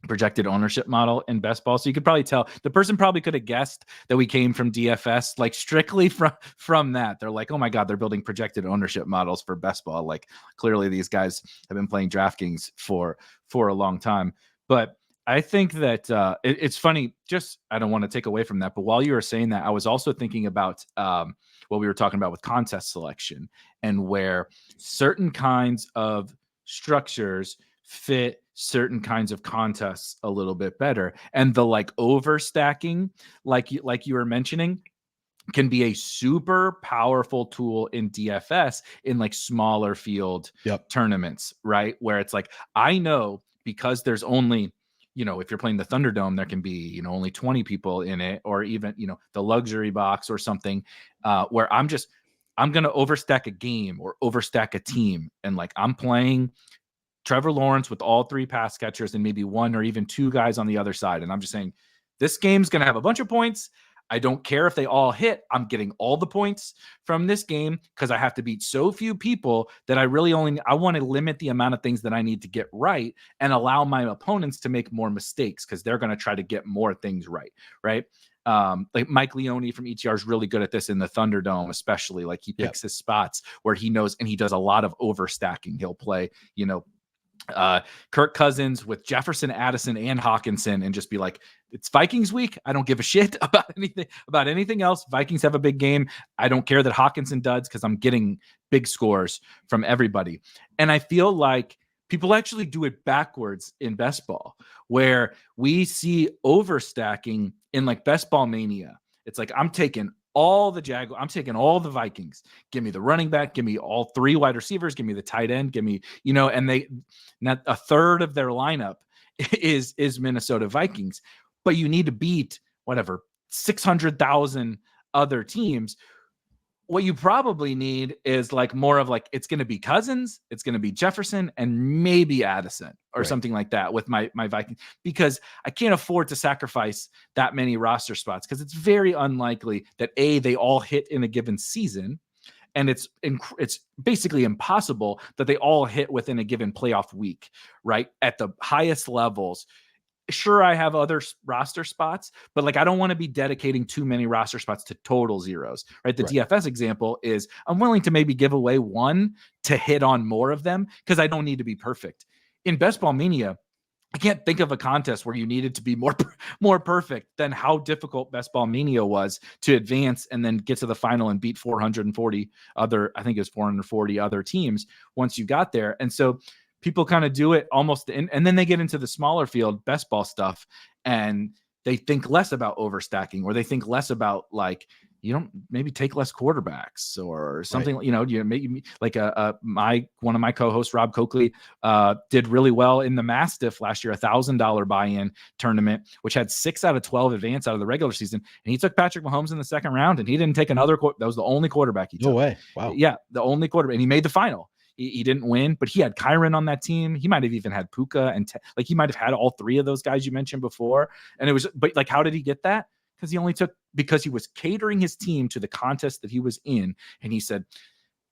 projected ownership model in best ball, so you could probably tell the person probably could have guessed that we came from DFS, like strictly from that. They're like, oh my god, they're building projected ownership models for best ball. Like, clearly these guys have been playing DraftKings for a long time. But I think that it's funny. Just, I don't want to take away from that, but while you were saying that, I was also thinking about what we were talking about with contest selection, and where certain kinds of structures fit certain kinds of contests a little bit better. And the like overstacking, like you were mentioning, can be a super powerful tool in DFS in like smaller field tournaments, right? Where it's like, I know because there's only, if you're playing the Thunderdome, there can be, only 20 people in it, or even, the luxury box or something, where I'm just I'm going to overstack a game or overstack a team. And like, I'm playing Trevor Lawrence with all 3 pass catchers and maybe 1 or even 2 guys on the other side. And I'm just saying, this game's going to have a bunch of points. I don't care if they all hit. I'm getting all the points from this game because I have to beat so few people that I want to limit the amount of things that I need to get right and allow my opponents to make more mistakes because they're going to try to get more things right. Right. Like Mike Leone from ETR is really good at this in the Thunderdome, especially. Like, he picks his spots where he knows, and he does a lot of overstacking. He'll play, Kirk Cousins with Jefferson, Addison, and Hawkinson, and just be like, it's Vikings week. I don't give a shit about anything else. Vikings have a big game. I don't care that Hawkinson does because I'm getting big scores from everybody. And I feel like people actually do it backwards in best ball, where we see overstacking in like best ball mania. It's like, I'm taking all the I'm taking all the Vikings. Give me the running back. Give me all 3 wide receivers. Give me the tight end. Give me, and not a third of their lineup is Minnesota Vikings, but you need to beat whatever 600,000 other teams. What you probably need is like more of like, it's going to be Cousins, it's going to be Jefferson, and maybe Addison or something like that with my Vikings, because I can't afford to sacrifice that many roster spots because it's very unlikely that they all hit in a given season. And it's basically impossible that they all hit within a given playoff week, right? At the highest levels. Sure, I have other roster spots, but like, I don't want to be dedicating too many roster spots to total zeros, right? The DFS example is I'm willing to maybe give away 1 to hit on more of them because I don't need to be perfect. In Best Ball Mania, I can't think of a contest where you needed to be more perfect than how difficult Best Ball Mania was to advance and then get to the final and beat 440 other, I think it was 440 other teams once you got there. And so people kind of do it almost, and then they get into the smaller field best ball stuff, and they think less about overstacking, or they think less about like, you don't maybe take less quarterbacks or something, maybe like one of my co-hosts, Rob Coakley, did really well in the Mastiff last year, $1,000 buy-in tournament, which had 6 out of 12 advance out of the regular season. And he took Patrick Mahomes in the second round, and he didn't take another. That was the only quarterback he took. No way. Wow. Yeah. The only quarterback, and he made the final. He didn't win, but he had Kyron on that team. He might have even had Puka and like, he might have had all 3 of those guys you mentioned before. And it was, but like, how did he get that? Because he was catering his team to the contest that he was in. And he said,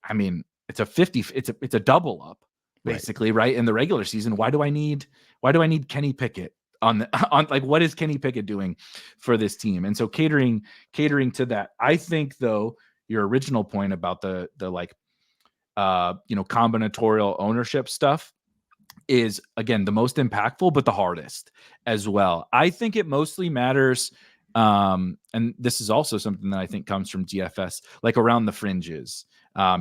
I mean, it's a 50, it's a double up basically, right? In the regular season. Why do I need Kenny Pickett on like, what is Kenny Pickett doing for this team? And so catering to that. I think though, your original point about the like, combinatorial ownership stuff is, again, the most impactful, but the hardest as well. I think it mostly matters. And this is also something that I think comes from DFS, like around the fringes.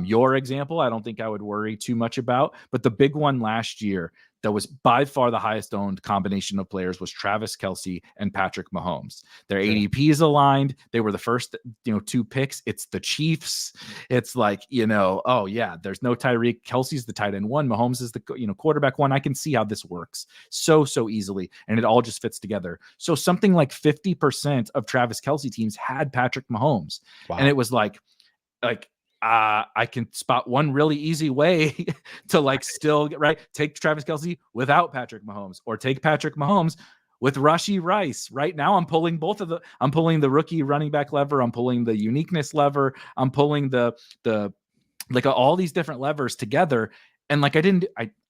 Your example, I don't think I would worry too much about, but the big one last year that was by far the highest owned combination of players was Travis Kelce and Patrick Mahomes. Their ADP is aligned. They were the first, 2 picks. It's the Chiefs. It's like, oh yeah, there's no Tyreek. Kelce's the tight end 1. Mahomes is the, quarterback 1. I can see how this works so easily. And it all just fits together. So something like 50% of Travis Kelce teams had Patrick Mahomes. Wow. And it was like, I can spot one really easy way to like still get right. Take Travis Kelce without Patrick Mahomes, or take Patrick Mahomes with Rashee Rice. Right now, I'm pulling I'm pulling the rookie running back lever. I'm pulling the uniqueness lever. I'm pulling the like all these different levers together. And like,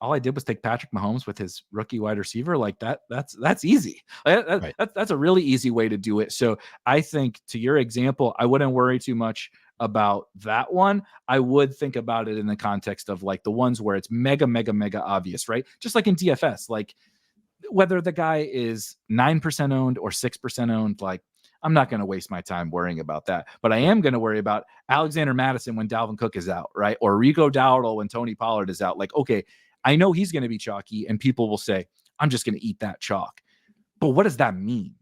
all I did was take Patrick Mahomes with his rookie wide receiver. Like that's easy. That's a really easy way to do it. So I think, to your example, I wouldn't worry too much about that one. I would think about it in the context of like the ones where it's mega obvious, right? Just like in DFS, like whether the guy is 9% owned or 6% owned, like I'm not going to waste my time worrying about that. But I am going to worry about Alexander Mattison when Dalvin Cook is out, right? Or Rico Dowdle when Tony Pollard is out. Like, okay, I know he's going to be chalky, and people will say, I'm just going to eat that chalk. But what does that mean?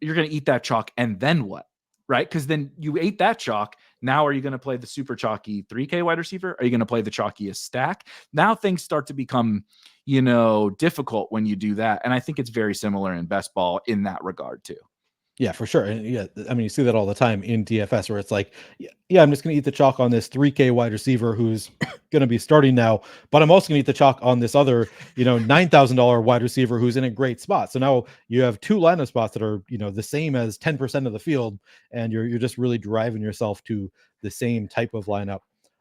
You're going to eat that chalk, and then what? Right? Because then you ate that chalk. Now, are you going to play the super chalky 3K wide receiver? Are you going to play the chalkiest stack? Now things start to become, difficult when you do that. And I think it's very similar in best ball in that regard too. Yeah, for sure. And yeah, I mean, you see that all the time in DFS where it's like, yeah, I'm just going to eat the chalk on this 3K wide receiver who's going to be starting now, but I'm also going to eat the chalk on this other, $9,000 wide receiver who's in a great spot. So now you have two lineup spots that are, the same as 10% of the field, and you're just really driving yourself to the same type of lineup.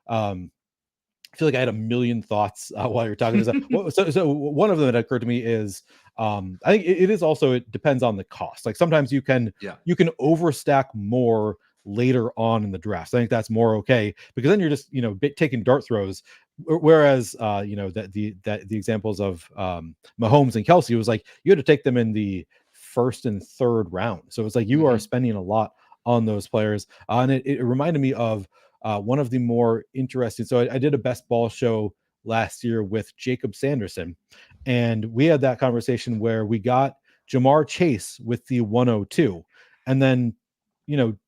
I feel like I had a million thoughts while you're talking to us. So one of them that occurred to me is I think it is also, it depends on the cost. Like sometimes you can Yeah. overstack more later on in the draft. So I think that's more okay because then you're just taking dart throws. Whereas the examples of Mahomes and Kelsey was like you had to take them in the first and third round. So it's like you are spending a lot on those players. And it reminded me of one of the more interesting. So I did a best ball show last year with Jacob Sanderson, and we had that conversation where we got Jamar Chase with the 102. And then,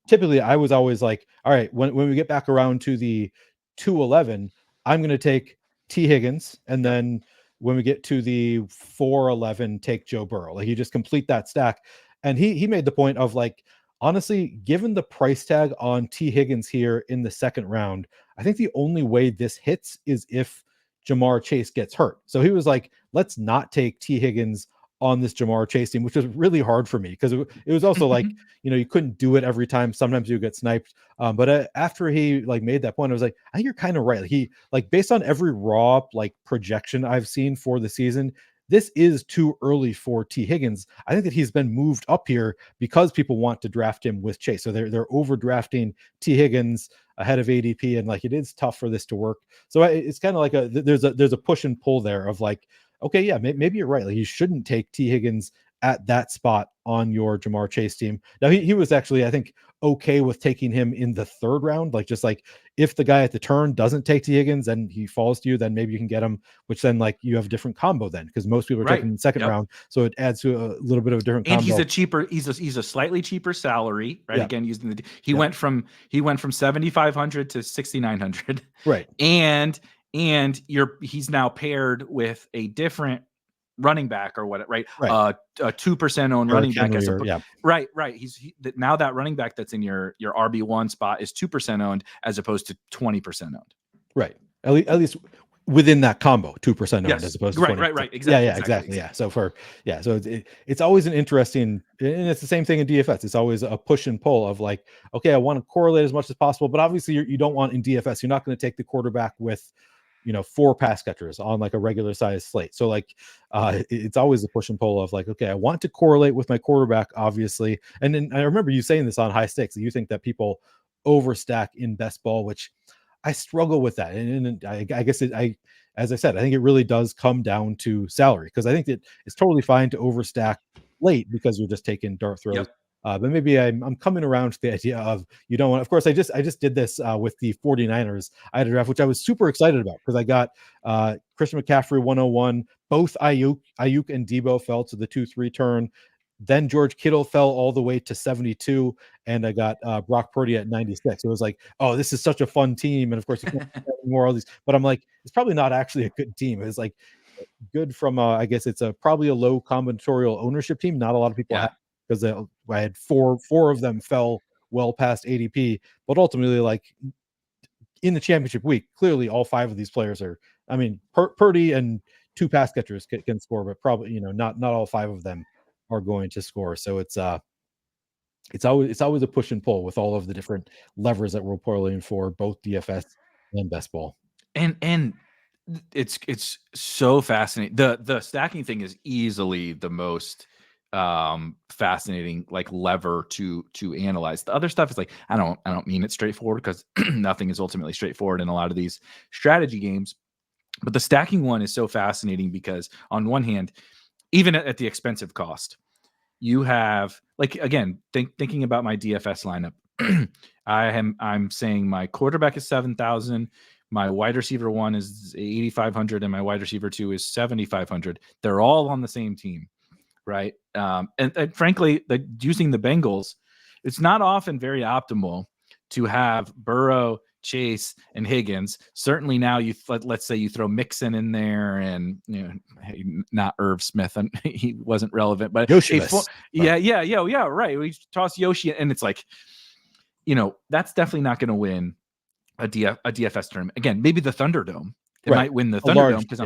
typically I was always like, all right, when we get back around to the 211, I'm going to take T. Higgins. And then when we get to the 411, take Joe Burrow. Like you just complete that stack. And he made the point of like, honestly, given the price tag on T. Higgins here in the second round, I think the only way this hits is if Jamar Chase gets hurt. So he was like, let's not take T. Higgins on this Jamar Chase team, which was really hard for me because it was also like, you couldn't do it every time. Sometimes you get sniped. But after he like made that point, I was like, I think you're kind of right. He like based on every raw like projection I've seen for the season, this is too early for T. Higgins. I think that he's been moved up here because people want to draft him with Chase. So they're overdrafting T. Higgins ahead of ADP, and like it is tough for this to work. So it's kind of like there's a push and pull there of like, okay, yeah, maybe you're right. Like you shouldn't take T. Higgins at that spot on your Jamar Chase team. Now he was actually, I think, okay with taking him in the third round. Like just like if the guy at the turn doesn't take T. Higgins and he falls to you, then maybe you can get him, which then like you have a different combo then because most people are taking in the second round. So it adds to a little bit of a different combo. And he's a slightly cheaper salary, right? Yeah. Again, using he went from 7,500 to 6,900. Right. And he's now paired with a different running back or what, right? A 2% owned running back as right. Now that running back that's in your RB1 spot is 2% owned as opposed to 20% owned. Right. At least within that combo, 2% owned as opposed to 20%. Right. Exactly. Exactly. Yeah. So it's always an interesting, and it's the same thing in DFS. It's always a push and pull of like, okay, I want to correlate as much as possible, but obviously you don't want in DFS, you're not going to take the quarterback with 4 pass catchers on like a regular size slate. So like it's always a push and pull of like, okay, I want to correlate with my quarterback, obviously. And then I remember you saying this on High Stakes that you think that people overstack in best ball, which I struggle with that. And I guess as I said, I think it really does come down to salary because I think that it's totally fine to overstack late because you're just taking dart throws. Yep. But maybe I'm coming around to the idea of you don't want. Of course, I just did this with the 49ers. I had a draft which I was super excited about because I got Christian McCaffrey 101. Both Ayuk and Debo fell to the 2-3 turn. Then George Kittle fell all the way to 72, and I got Brock Purdy at 96. It was like, oh, this is such a fun team, and of course, you can't more all these. But I'm like, it's probably not actually a good team. It's like good from I guess it's probably a low combinatorial ownership team. Not a lot of people have because I had four of them fell well past ADP, but ultimately, like in the championship week, clearly all 5 of these players are. I mean, Purdy and 2 pass catchers can score, but probably not all 5 of them are going to score. So it's always a push and pull with all of the different levers that we're pulling for both DFS and best ball. And it's so fascinating. The stacking thing is easily the most fascinating like lever to analyze. The other stuff is like I don't mean it's straightforward because nothing is ultimately straightforward in a lot of these strategy games. But the stacking one is so fascinating because on one hand, even at the expensive cost, you have like again thinking about my DFS lineup. I'm saying my quarterback is 7,000, my wide receiver 1 is 8,500, and my wide receiver 2 is 7,500. They're all on the same team, right? And frankly, using the Bengals, it's not often very optimal to have Burrow, Chase, and Higgins. Certainly now let's say you throw Mixon in there, and hey, not Irv Smith, and he wasn't relevant, but right. We toss Yoshi, and it's like, that's definitely not going to win a DFS tournament. Again, maybe the Thunderdome. It might win the Thunderdome because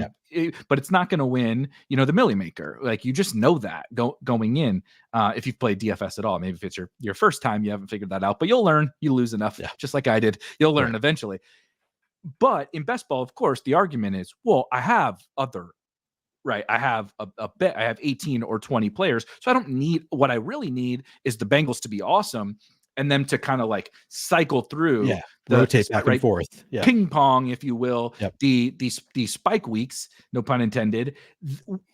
but it's not going to win, the Millie Maker. Like, you just know that going in. If you've played DFS at all, maybe if it's your first time, you haven't figured that out, but you'll learn. You lose enough, just like I did. You'll learn eventually. But in best ball, of course, the argument is, well, I have other. Right. I have a bet. I have 18 or 20 players. So I don't need, what I really need is the Bengals to be awesome and them to kind of like cycle through, rotate back and forth, ping pong, if you will, these spike weeks, no pun intended.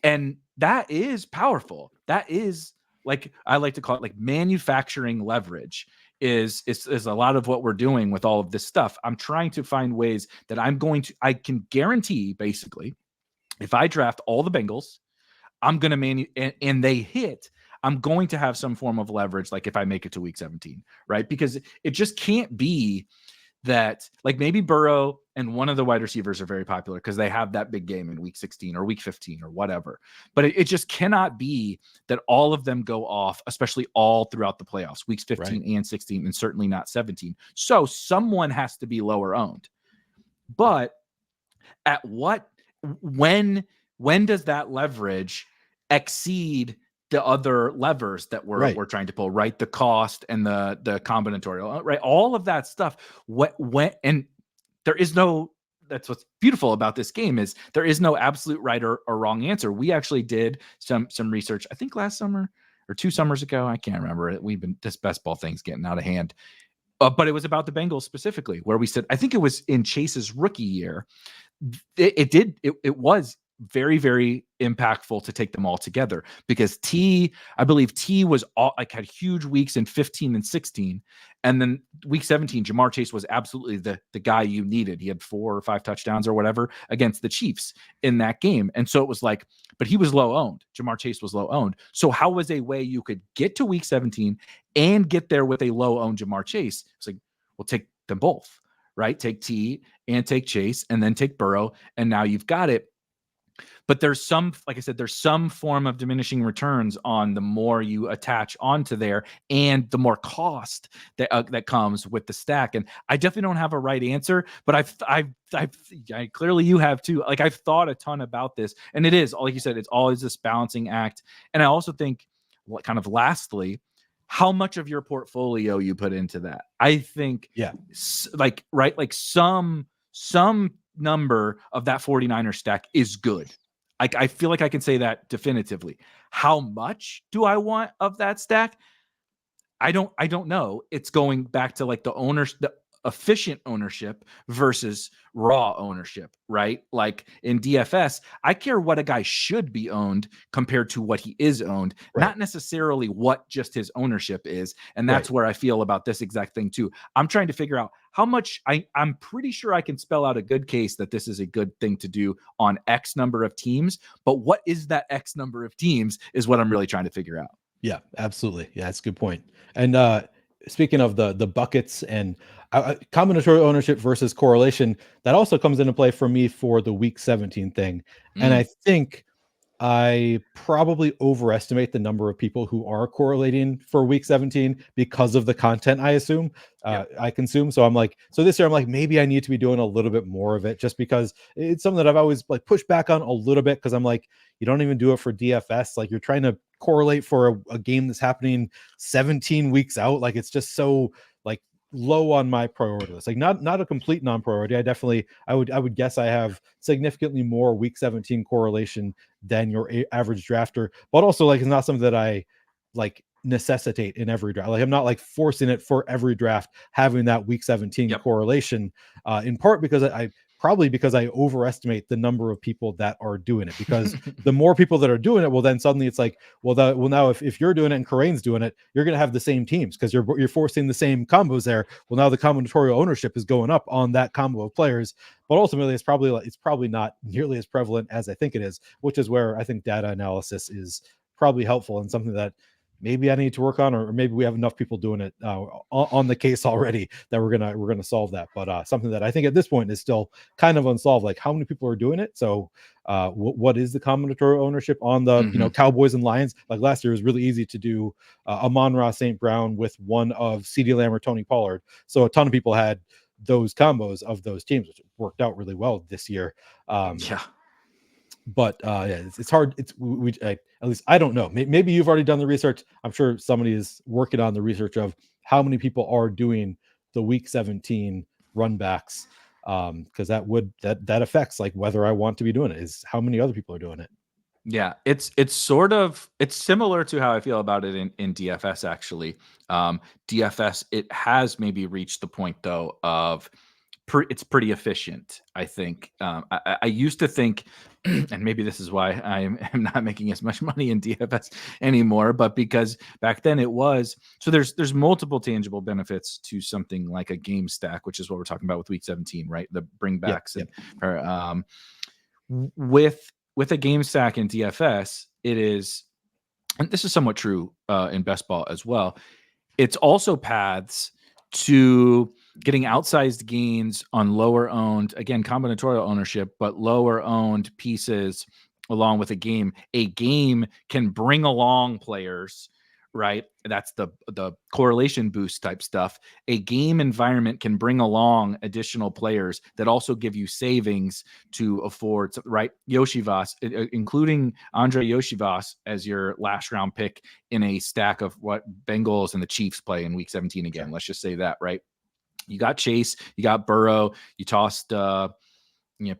And that is powerful. That is, like, I like to call it, like, manufacturing leverage is a lot of what we're doing with all of this stuff. I'm trying to find ways that I can guarantee, basically, if I draft all the Bengals, I'm going to and they hit, I'm going to have some form of leverage, like if I make it to week 17, right? Because it just can't be that, like, maybe Burrow and one of the wide receivers are very popular because they have that big game in week 16 or week 15 or whatever. But it just cannot be that all of them go off, especially all throughout the playoffs, weeks 15 and 16, and certainly not 17. So someone has to be lower owned. But at when does that leverage exceed the other levers that we're trying to pull, right? The cost and the combinatorial, right? All of that stuff. And there is no, that's what's beautiful about this game, is there is no absolute right or wrong answer. We actually did some research, I think last summer or 2 summers ago. I can't remember it. This best ball thing's getting out of hand. But it was about the Bengals specifically, where we said, I think it was in Chase's rookie year, it was very, very impactful to take them all together, because I believe T was had huge weeks in 15 and 16. And then week 17, Jamar Chase was absolutely the guy you needed. He had 4 or 5 touchdowns or whatever against the Chiefs in that game. And so it was like, but he was low owned. Jamar Chase was low owned. So how was a way you could get to week 17 and get there with a low owned Jamar Chase? It's like, well, take them both, right? Take T and take Chase and then take Burrow. And now you've got it. But there's some, like I said, there's some form of diminishing returns on the more you attach onto there, and the more cost that comes with the stack. And I definitely don't have a right answer, but I clearly you have too. Like, I've thought a ton about this, and it is, like you said, it's always this balancing act. And I also think, kind of lastly, how much of your portfolio you put into that. I think, like some number of that 49er stack is good. I feel like I can say that definitively. How much do I want of that stack? I don't know. It's going back to, like, the efficient ownership versus raw ownership, right? Like in DFS, I care what a guy should be owned compared to what he is owned, not necessarily what just his ownership is. And that's where I feel about this exact thing too. I'm trying to figure out how much. I'm pretty sure I can spell out a good case that this is a good thing to do on X number of teams, but what is that X number of teams is what I'm really trying to figure out. Yeah, absolutely. Yeah, that's a good point. And speaking of the buckets and combinatorial ownership versus correlation, that also comes into play for me for the week 17 thing. And I think I probably overestimate the number of people who are correlating for week 17 because of the content I assume I consume. So this year I'm like, maybe I need to be doing a little bit more of it, just because it's something that I've always like pushed back on a little bit, because I'm like, you don't even do it for DFS. Like, you're trying to correlate for a game that's happening 17 weeks out. Like, it's just so like low on my priority list. Like, not a complete non-priority. I would guess I have significantly more week 17 correlation than your average drafter, but also, like, it's not something that I like necessitate in every draft. Like, I'm not like forcing it for every draft, having that week 17 correlation, in part because I overestimate the number of people that are doing it, because the more people that are doing it, well, then suddenly it's like, now if you're doing it and Karane's doing it, you're going to have the same teams because you're forcing the same combos there. Well, now the combinatorial ownership is going up on that combo of players, but ultimately it's probably not nearly as prevalent as I think it is, which is where I think data analysis is probably helpful, and something that maybe I need to work on, or maybe we have enough people doing it on the case already that we're gonna solve that. But something that I think at this point is still kind of unsolved, like how many people are doing it. So what is the combinatorial ownership on the Cowboys and Lions? Like last year, it was really easy to do Amon-Ra St. Brown with one of CeeDee Lamb or Tony Pollard. So a ton of people had those combos of those teams, which worked out really well this year. But yeah, it's hard. At least I don't know. Maybe you've already done the research. I'm sure somebody is working on the research of how many people are doing the week 17 run backs, because that affects like whether I want to be doing it, is how many other people are doing it. Yeah, it's similar to how I feel about it in DFS actually. DFS, it has maybe reached the point though of it's pretty efficient. I think I used to think, and maybe this is why I am not making as much money in DFS anymore, but because back then it was. So there's multiple tangible benefits to something like a game stack, which is what we're talking about with week 17, right? The bringbacks and with a game stack in DFS, it is, and this is somewhat true in best ball as well. It's also paths to getting outsized gains on lower owned, again, combinatorial ownership, but lower owned pieces along with a game. A game can bring along players, right? That's the correlation boost type stuff. A game environment can bring along additional players that also give you savings to afford, right? Yoshivas, including Andre Yoshivas as your last round pick in a stack of what Bengals and the Chiefs play in week 17 again. Sure. Let's just say that, right? You got Chase, you got Burrow, you tossed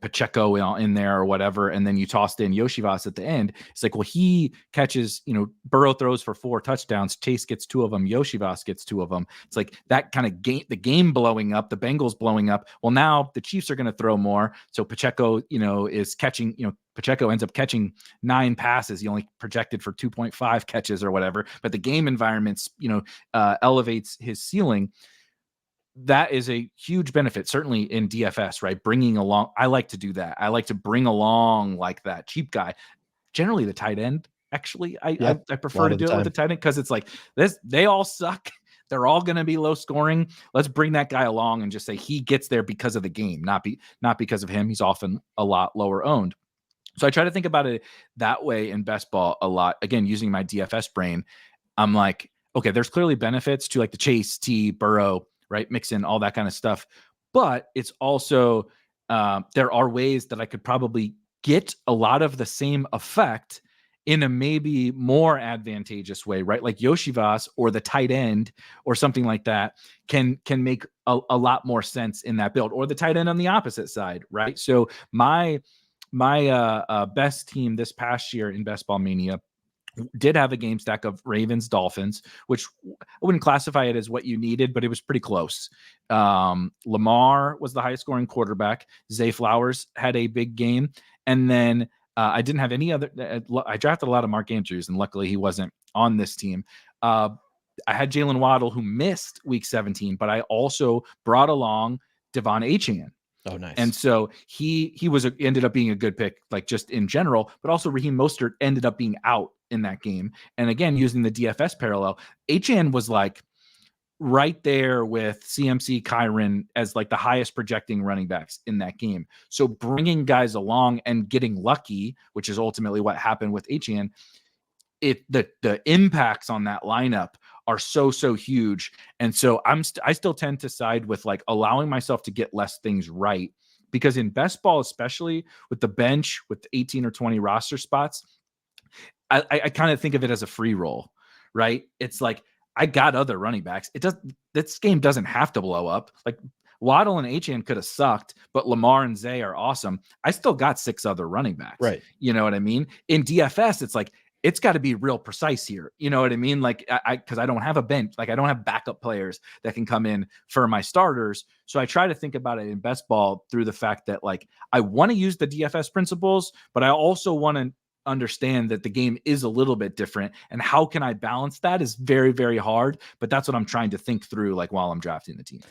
Pacheco in there or whatever, and then you tossed in Yoshivas at the end. It's like, well, he catches, Burrow throws for 4 touchdowns, Chase gets 2 of them, Yoshivas gets 2 of them. It's like that kind of the game blowing up, the Bengals blowing up. Well, now the Chiefs are going to throw more, so Pacheco, is catching, Pacheco ends up catching 9 passes. He only projected for 2.5 catches or whatever, but the game environments, elevates his ceiling. That is a huge benefit, certainly in DFS, right? Bringing along, I like to do that. I like to bring along like that cheap guy. Generally, the tight end. Actually, I prefer to do it with the tight end because it's like this. They all suck. They're all going to be low scoring. Let's bring that guy along and just say he gets there because of the game, not because of him. He's often a lot lower owned. So I try to think about it that way in best ball a lot. Again, using my DFS brain, I'm like, okay, there's clearly benefits to like the Chase, T, Burrow, right? Mix in all that kind of stuff. But it's also, there are ways that I could probably get a lot of the same effect in a maybe more advantageous way, right? Like Yoshivas or the tight end or something like that can make a lot more sense in that build, or the tight end on the opposite side, right? So my best team this past year in Best Ball Mania did have a game stack of Ravens Dolphins, which I wouldn't classify it as what you needed, but it was pretty close. Lamar was the highest scoring quarterback. Zay Flowers had a big game. And then I didn't have any other. I drafted a lot of Mark Andrews, and luckily he wasn't on this team. I had Jalen Waddle, who missed week 17, but I also brought along Devon Achane. Oh, nice. And so he ended up being a good pick, like just in general, but also Raheem Mostert ended up being out in that game. And again, using the DFS parallel, Achane was like right there with CMC, Kyron as like the highest projecting running backs in that game. So bringing guys along and getting lucky, which is ultimately what happened with Achane, the impacts on that lineup are so huge. And so I still tend to side with like allowing myself to get less things right, because in best ball, especially with the bench, with 18 or 20 roster spots, I kind of think of it as a free roll, right? It's like, I got other running backs. This game doesn't have to blow up. Like Waddle and Achane could have sucked, but Lamar and Zay are awesome. I still got 6 other running backs. Right. You know what I mean? In DFS, it's like, it's got to be real precise here. You know what I mean? Like because I don't have a bench, like I don't have backup players that can come in for my starters. So I try to think about it in best ball through the fact that like, I want to use the DFS principles, but I also want to understand that the game is a little bit different, and how can I balance that is very, very hard. But that's what I'm trying to think through, like while I'm drafting the team.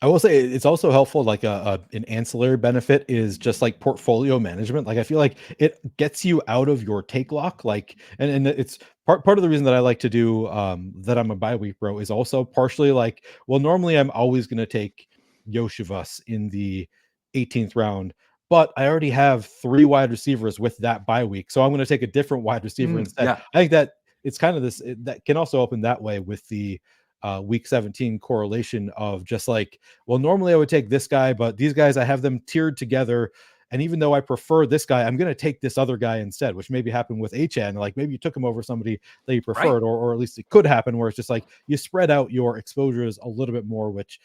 I will say it's also helpful. Like an ancillary benefit is just like portfolio management. Like I feel like it gets you out of your take lock. Like, and it's part of the reason that I like to do that I'm a bye week bro is also partially like, well, normally I'm always going to take Yoshivas in the 18th round, but I already have 3 wide receivers with that bye week, so I'm going to take a different wide receiver instead. Yeah, I think that it's kind of that can also open that way with the week 17 correlation of just like, well, normally I would take this guy, but these guys, I have them tiered together. And even though I prefer this guy, I'm going to take this other guy instead, which maybe happened with HN. Like maybe you took him over somebody that you right. preferred, or at least it could happen where it's just like you spread out your exposures a little bit more, which,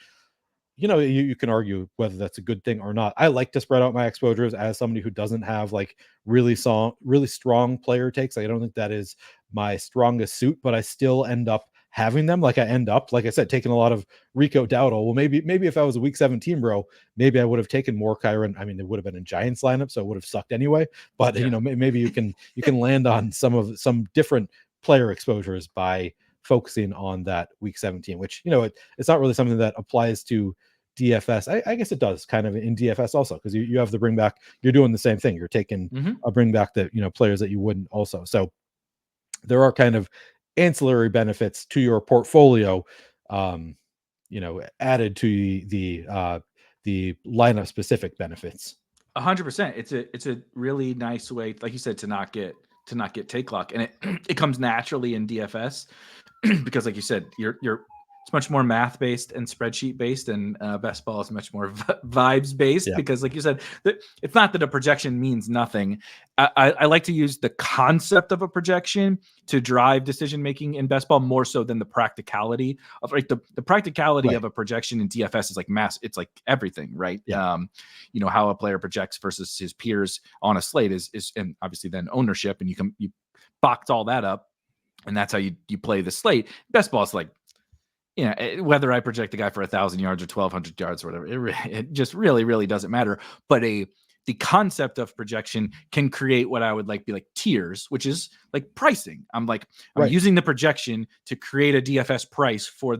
you can argue whether that's a good thing or not. I like to spread out my exposures as somebody who doesn't have like really strong player takes. Like, I don't think that is my strongest suit, but I still end up having them. Like I end up, like I said, taking a lot of Rico Dowdle. Well, maybe if I was a week 17 bro, maybe I would have taken more Kyron. I mean, it would have been in Giants lineup, so it would have sucked anyway. But Yeah. maybe you can land on some different player exposures by focusing on that week 17, which it's not really something that applies to DFS. I guess it does kind of in DFS also, because you have the bring back. You're doing the same thing. You're taking Hmm. a bring back that players that you wouldn't also. So there are kind of ancillary benefits to your portfolio, um, added to the lineup specific benefits. 100%. It's a really nice way, like you said, to not get take lock, and it it comes naturally in DFS because, like you said, you're it's much more math based and spreadsheet based, and best ball is much more vibes based Yeah. because, like you said, it's not that a projection means nothing. I like to use the concept of a projection to drive decision making in best ball more so than the practicality of, like, the practicality Right. of a projection in DFS is like mass. It's like everything, right? Yeah. How a player projects versus his peers on a slate is and obviously then ownership, and you box all that up, and that's how you play the slate. Best ball is like, whether I project the guy for 1,000 yards or 1,200 yards or whatever, it just really, really doesn't matter. But the concept of projection can create what I would be like tiers, which is like pricing. I'm Right. using the projection to create a DFS price for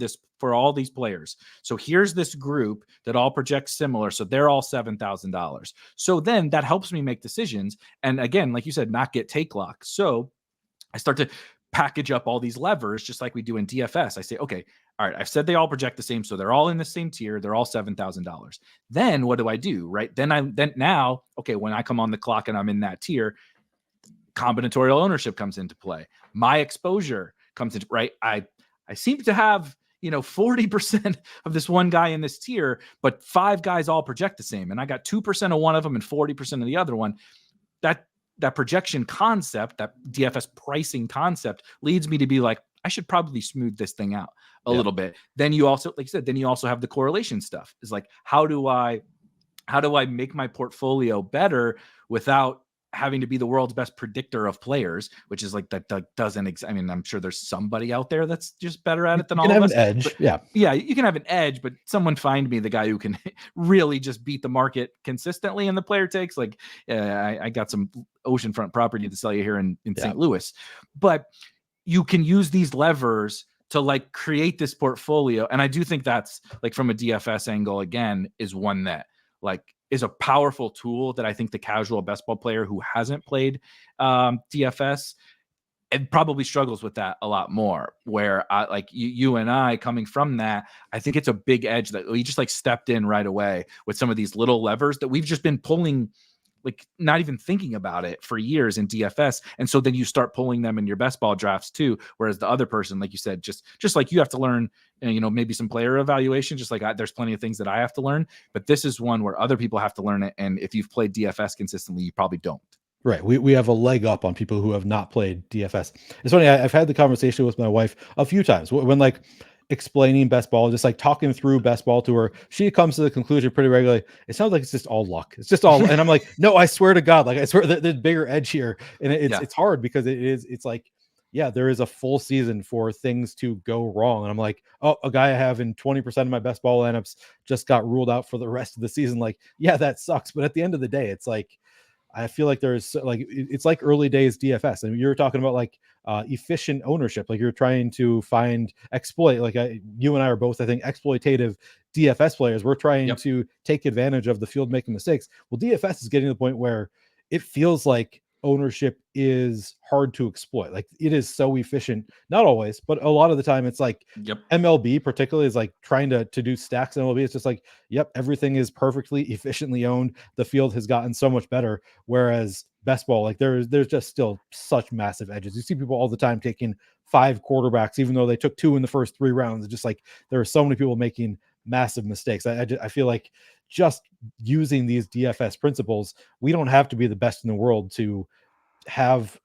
all these players. So here's this group that all projects similar. So they're all $7,000. So then that helps me make decisions. And again, like you said, not get take lock. So I start to package up all these levers just like we do in DFS. I say, okay, all right, I've said they all project the same, so they're all in the same tier. They're all $7,000. Then what do I do? Right? Then now, okay, when I come on the clock and I'm in that tier, combinatorial ownership comes into play. My exposure comes into, right. I seem to have 40% of this one guy in this tier, but 5 guys all project the same, and I got 2% of one of them and 40% of the other one. That projection concept, that DFS pricing concept, leads me to be like, I should probably smooth this thing out a Yeah. little bit. Then you also, like you said, then you also have the correlation stuff. Is like, how do I make my portfolio better without having to be the world's best predictor of players, which is like that doesn't I mean, I'm sure there's somebody out there that's just better at You it than can all of have an us. edge. But Yeah. yeah, you can have an edge, but someone find me the guy who can really just beat the market consistently in the player takes. Like, I got some oceanfront property to sell you here in Yeah. St. Louis, but you can use these levers to like create this portfolio. And I do think that's, like, from a DFS angle, again, is one that like is a powerful tool that I think the casual best ball player who hasn't played DFS and probably struggles with that a lot more. Where like you and I coming from that, I think it's a big edge that we just like stepped in right away with some of these little levers that we've just been pulling, like not even thinking about it for years in DFS. And so then you start pulling them in your best ball drafts too. Whereas the other person, like you said, just like you have to learn, maybe some player evaluation, just like there's plenty of things that I have to learn, but this is one where other people have to learn it. And if you've played DFS consistently, you probably don't. Right. We have a leg up on people who have not played DFS. It's funny. I've had the conversation with my wife a few times when like explaining best ball, just like talking through best ball to her. She comes to the conclusion pretty regularly. It sounds like it's just all luck. It's just all, and I'm like, no, I swear to God, like I swear there's bigger edge here, and Yeah. it's hard because it's like, yeah, there is a full season for things to go wrong, and I'm like, oh, a guy I have in 20% of my best ball lineups just got ruled out for the rest of the season. Like, yeah, that sucks, but at the end of the day, it's like, I feel like there's like, it's like early days DFS, and you were talking about like efficient ownership, like you're trying to find exploit. Like you and I are both, I think, exploitative DFS players, we're trying Yep. to take advantage of the field making mistakes. Well, DFS is getting to the point where it feels like ownership is hard to exploit. Like it is so efficient, not always, but a lot of the time it's like Yep. MLB particularly is like trying to do stacks in MLB. It's just like, yep, everything is perfectly efficiently owned. The field has gotten so much better. Whereas best ball, like there's just still such massive edges. You see people all the time taking 5 quarterbacks, even though they took 2 in the first 3 rounds. It's just like there are so many people making massive mistakes. I feel like just using these DFS principles, we don't have to be the best in the world to have,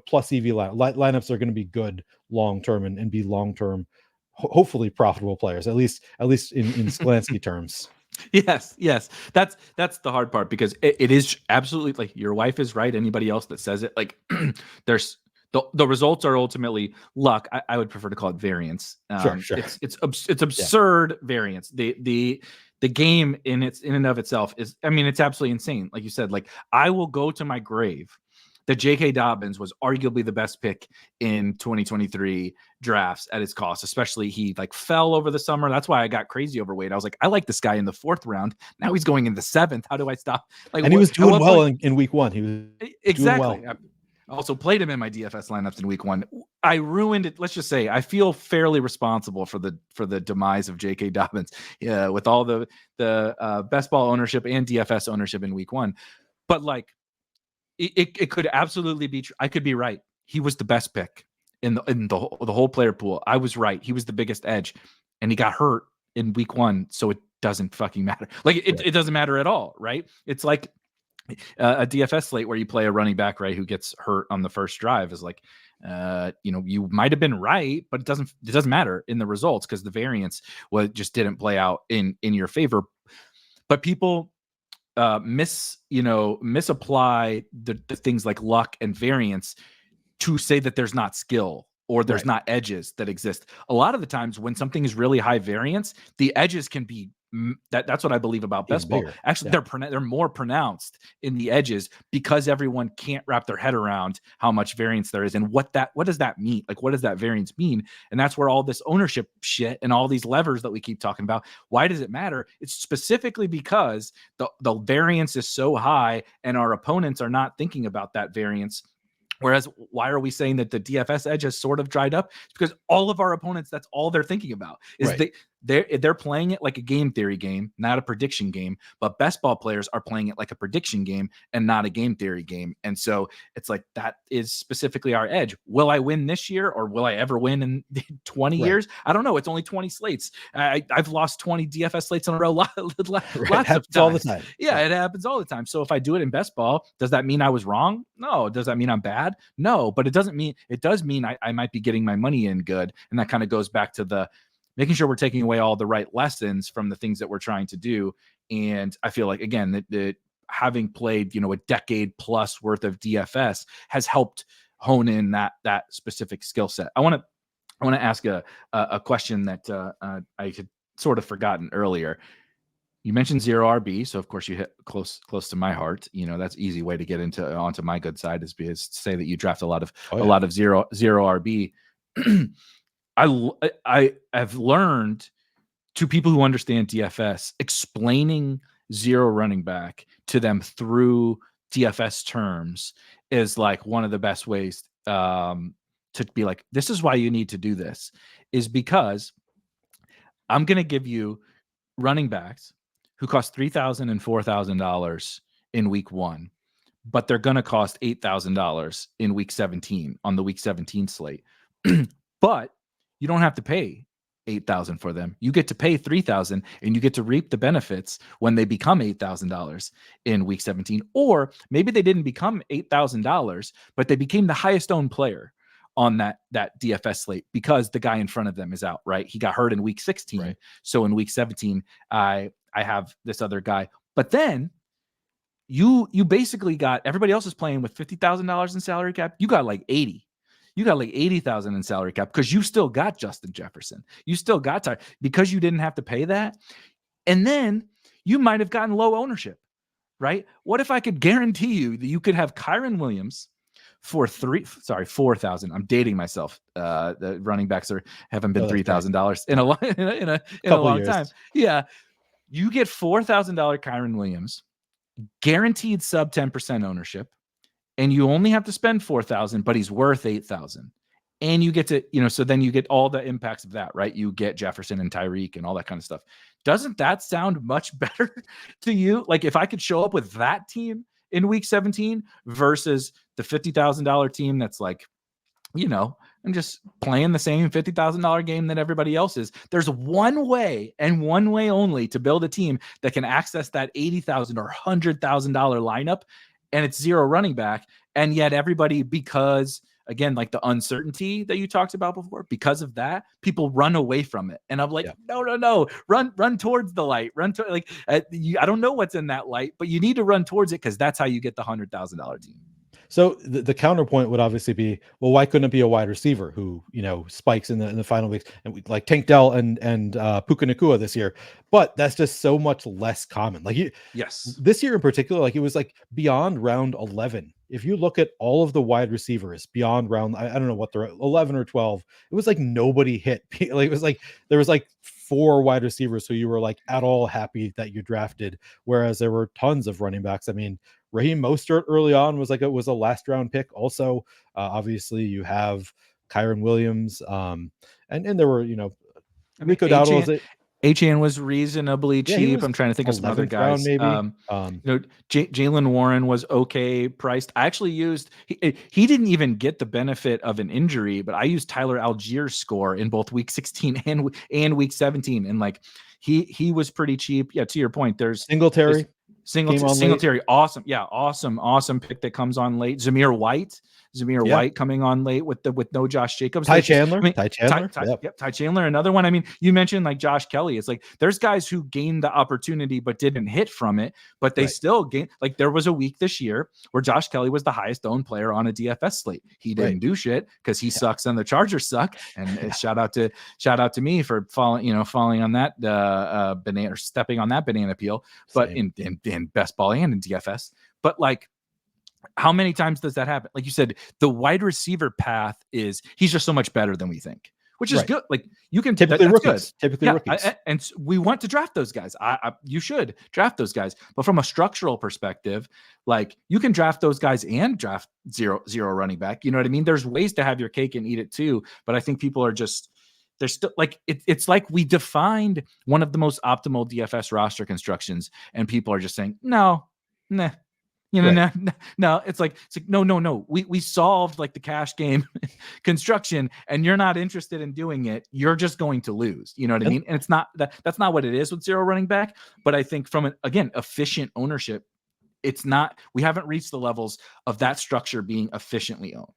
plus EV lineups are going to be good long term and be long term, hopefully profitable players, at least in Sklansky terms. Yes. That's the hard part, because it is absolutely, like, your wife is right. Anybody else that says it, like, there's the results are ultimately luck. I would prefer to call it variance. Sure. It's absurd variance. The game in and of itself is, I mean, it's absolutely insane. Like you said, like, I will go to my grave that J.K. Dobbins was arguably the best pick in 2023 drafts at his cost. Especially, he like fell over the summer. That's why I got crazy overweight. I was like, I like this guy in the 4th round. Now he's going in the 7th. How do I stop? Like, and he was doing well in week 1. He was exactly. Doing well. I also played him in my DFS lineups in week 1. I ruined it. Let's just say I feel fairly responsible for the demise of J.K. Dobbins, with all the best ball ownership and DFS ownership in week 1. But like, it could absolutely be true. I could be right. He was the best pick in the whole player pool. I was right. He was the biggest edge, and he got hurt in week 1, so it doesn't fucking matter. Like it doesn't matter at all, right? It's like a DFS slate where you play a running back, right, who gets hurt on the first drive is like, you might have been right, but it doesn't matter in the results, because the variance just didn't play out in your favor. But people misapply the things like luck and variance to say that there's not skill or there's not edges that exist. A lot of the times when something is really high variance, the edges can be that's what I believe about best ball. Actually, they're more pronounced in the edges, because everyone can't wrap their head around how much variance there is and what does that mean? Like, what does that variance mean? And that's where all this ownership shit and all these levers that we keep talking about, why does it matter? It's specifically because the variance is so high and our opponents are not thinking about that variance. Whereas, why are we saying that the DFS edge has sort of dried up? It's because all of our opponents, that's all they're thinking about is they're playing it like a game theory game, not a prediction game. But best ball players are playing it like a prediction game and not a game theory game. And so it's like, that is specifically our edge. Will I win this year, or will I ever win in 20 years? I don't know. It's only 20 slates. I've lost 20 DFS slates in a row. Lots of times. All the time. Yeah, it happens all the time. So if I do it in best ball, does that mean I was wrong? No. Does that mean I'm bad? No. But it does mean I might be getting my money in good. And that kind of goes back to the making sure we're taking away all the right lessons from the things that we're trying to do. And I feel like, again, that having played, a decade plus worth of DFS has helped hone in that specific skill set. I want to ask a question that I had sort of forgotten earlier. You mentioned zero RB, so of course you hit close to my heart. That's easy way to get onto my good side is to say that you draft a lot of zero RB. I have learned, to people who understand DFS, explaining zero running back to them through DFS terms is like one of the best ways to be like, this is why you need to do this, is because I'm going to give you running backs who cost $3,000 and $4,000 in week 1, but they're going to cost $8,000 in week 17 on the week 17 slate. But you don't have to pay $8,000 for them. You get to pay $3,000, and you get to reap the benefits when they become $8,000 in week 17. Or maybe they didn't become $8,000, but they became the highest owned player on that DFS slate because the guy in front of them is out, right? He got hurt in week 16. Right. So in week 17, I have this other guy. But then you basically got, everybody else is playing with $50,000 in salary cap. You got like 80. You got like 80,000 in salary cap because you still got Justin Jefferson. You still got Tyler because you didn't have to pay that. And then you might have gotten low ownership, right? What if I could guarantee you that you could have Kyron Williams $4,000. I'm dating myself. The running backs haven't been $3,000 in a long time. Yeah. You get $4,000 Kyren Williams, guaranteed sub 10% ownership, and you only have to spend $4,000, but he's worth $8,000. And you get to, so then you get all the impacts of that, right? You get Jefferson and Tyreek and all that kind of stuff. Doesn't that sound much better to you? Like if I could show up with that team in week 17 versus the $50,000 team that's like, I'm just playing the same $50,000 game that everybody else is. There's one way and one way only to build a team that can access that $80,000 or $100,000 lineup, and it's zero running back. And yet everybody, because again, like the uncertainty that you talked about before, because of that, people run away from it. And I'm like, no, run towards the light. I don't know what's in that light, but you need to run towards it because that's how you get the $100,000 team. So the counterpoint would obviously be, well, why couldn't it be a wide receiver who, spikes in the final weeks, and we like Tank Dell and Puka Nacua this year, but that's just so much less common. Like this year in particular, like it was like beyond round 11. If you look at all of the wide receivers beyond round, I don't know what they're 11 or 12, it was like nobody hit. Like it was like there was like 4 wide receivers who you were like at all happy that you drafted, whereas there were tons of running backs. I mean, Raheem Mostert early on was a last round pick. Also, obviously you have Kyren Williams, and there were Rico Dowdle. Achane was reasonably cheap. I'm trying to think of some other guys. Maybe. Jalen Warren was okay priced. I actually used he didn't even get the benefit of an injury, but I used Tyler Algier's score in both week 16 and week 17, and like he was pretty cheap. Yeah, to your point, there's Singletary. Singletary, awesome. Yeah, awesome pick that comes on late. Zamir White coming on late with no Josh Jacobs. Ty Chandler. Ty Chandler, another one. I mean, you mentioned like Josh Kelly. It's like there's guys who gained the opportunity but didn't hit from it, but they still gained. Like there was a week this year where Josh Kelly was the highest owned player on a DFS slate. He didn't do shit because he sucks and the Chargers suck. And shout out to me for falling on that banana or stepping on that banana peel. But in best ball and in DFS, but like how many times does that happen? Like you said, the wide receiver path he's just so much better than we think, which is good. Like you can typically rookies, and we want to draft those guys. You should draft those guys, but from a structural perspective, like you can draft those guys and draft zero running back. You know what I mean? There's ways to have your cake and eat it too, but I think people are just. They're still like it's like we defined one of the most optimal DFS roster constructions, and people are just saying no. It's like no. We solved like the cash game construction, and you're not interested in doing it. You're just going to lose. You know what I mean? And it's not that's not what it is with zero running back. But I think from efficient ownership, it's not. We haven't reached the levels of that structure being efficiently owned.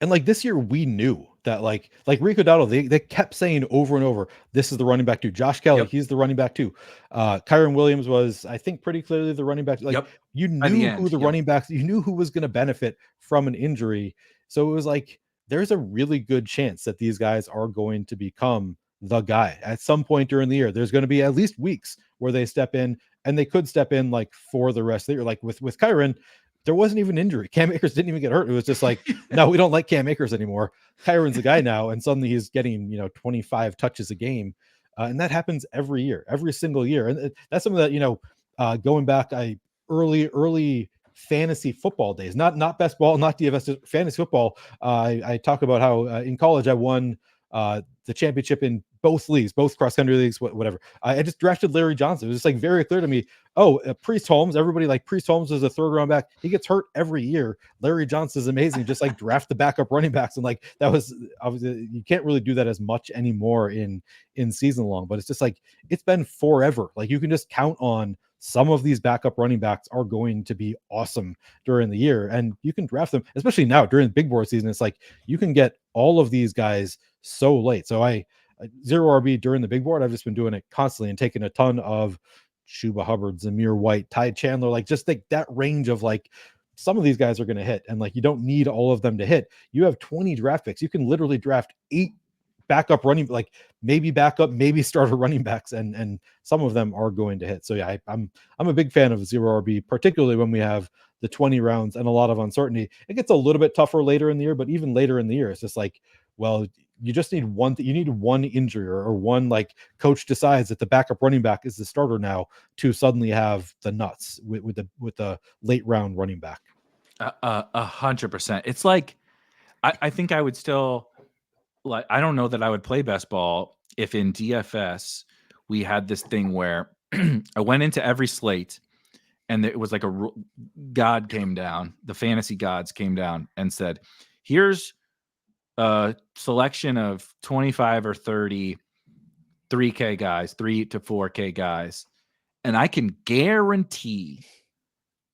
And like this year, we knew that like Rico Dowdle, they kept saying over and over, this is the running back too. Josh Kelly, he's the running back too. Kyren Williams was, I think, pretty clearly the running back. Like you knew who the running backs, you knew who was going to benefit from an injury. So it was like, there's a really good chance that these guys are going to become the guy at some point during the year. There's going to be at least weeks where they step in, and they could step in like for the rest of the year. Like with Kyren, there wasn't even injury. Cam Akers didn't even get hurt. It was just like, no, we don't like Cam Akers anymore. Kyron's the guy now. And suddenly he's getting, 25 touches a game. And that happens every year, every single year. And that's something that, going back, early fantasy football days, not best ball, not DFS, just fantasy football. I talk about how in college I won the championship in both leagues, both cross country leagues, whatever. I just drafted Larry Johnson. It was just like very clear to me. Priest Holmes, everybody like Priest Holmes is a 3rd round back. He gets hurt every year. Larry Johnson is amazing. Just like draft the backup running backs. And like, that was obviously, you can't really do that as much anymore in season long, but it's just like, it's been forever. Like you can just count on some of these backup running backs are going to be awesome during the year, and you can draft them, especially now during the big board season. It's like you can get all of these guys so late. So I zero RB during the big board. I've just been doing it constantly and taking a ton of Chuba Hubbard, Zamir White, Ty Chandler, like just like that range of like some of these guys are going to hit, and like you don't need all of them to hit. You have 20 draft picks. You can literally draft 8 backup running, like maybe backup, maybe starter running backs, and some of them are going to hit. So yeah, I'm a big fan of zero RB, particularly when we have the 20 rounds and a lot of uncertainty. It gets a little bit tougher later in the year, but even later in the year, it's just like, well, you just need you need one injury or one like coach decides that the backup running back is the starter now to suddenly have the nuts with the late round running back. 100%. It's like, I think I would still like, I don't know that I would play best ball if in DFS we had this thing where I went into every slate and it was like God came down, the fantasy gods came down and said, here's a selection of 25 or 30 3K guys, 3 to 4K guys, and I can guarantee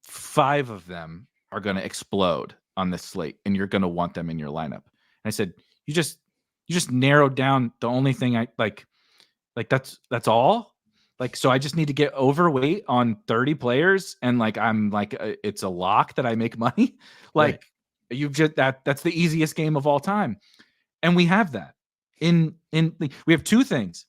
5 of them are going to explode on this slate and you're going to want them in your lineup. And I said, you just narrowed down the only thing I like that's all. Like, so I just need to get overweight on 30 players and like I'm like it's a lock that I make money. Like, right. You've just that's the easiest game of all time. And we have that. We have 2 things.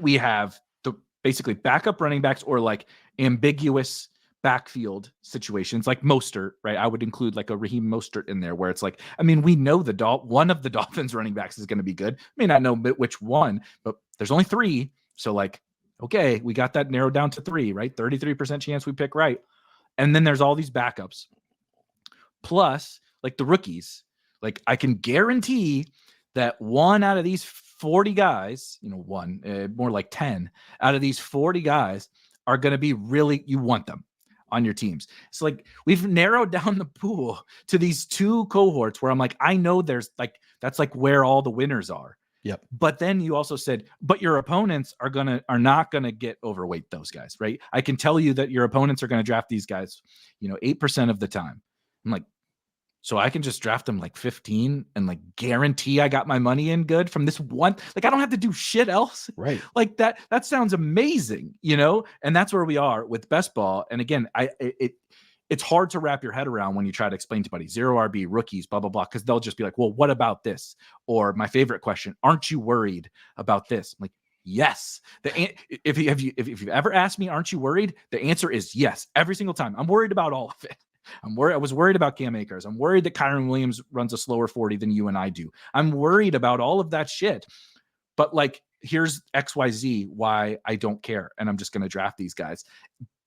We have the basically backup running backs or like ambiguous backfield situations like Mostert, right? I would include like a Raheem Mostert in there where it's like, I mean, we know one of the Dolphins running backs is going to be good. May not know which one, but there's only 3. So like, okay, we got that narrowed down to 3, right? 33% chance we pick right. And then there's all these backups. Plus, like the rookies, like I can guarantee that 1 out of these 40 guys, more like 10 out of these 40 guys are going to be really, you want them on your teams. It's like we've narrowed down the pool to these 2 cohorts where I'm like, I know there's like, that's like where all the winners are. Yep. But then you also said, but your opponents are not gonna get overweight those guys, right? I can tell you that your opponents are gonna draft these guys, 8% of the time. I'm like, so I can just draft them like 15 and like guarantee I got my money in good from this one. Like I don't have to do shit else. Right. Like that sounds amazing, And that's where we are with best ball. And again, it's hard to wrap your head around when you try to explain to somebody 0 RB rookies, blah, blah, blah. Cause they'll just be like, well, what about this? Or my favorite question, aren't you worried about this? I'm like, yes. If you've ever asked me, aren't you worried? The answer is yes. Every single time. I'm worried about all of it. I was worried about Cam Akers. I'm worried that Kyron Williams runs a slower 40 than you and I do. I'm worried about all of that shit. But like, here's XYZ why I don't care. And I'm just going to draft these guys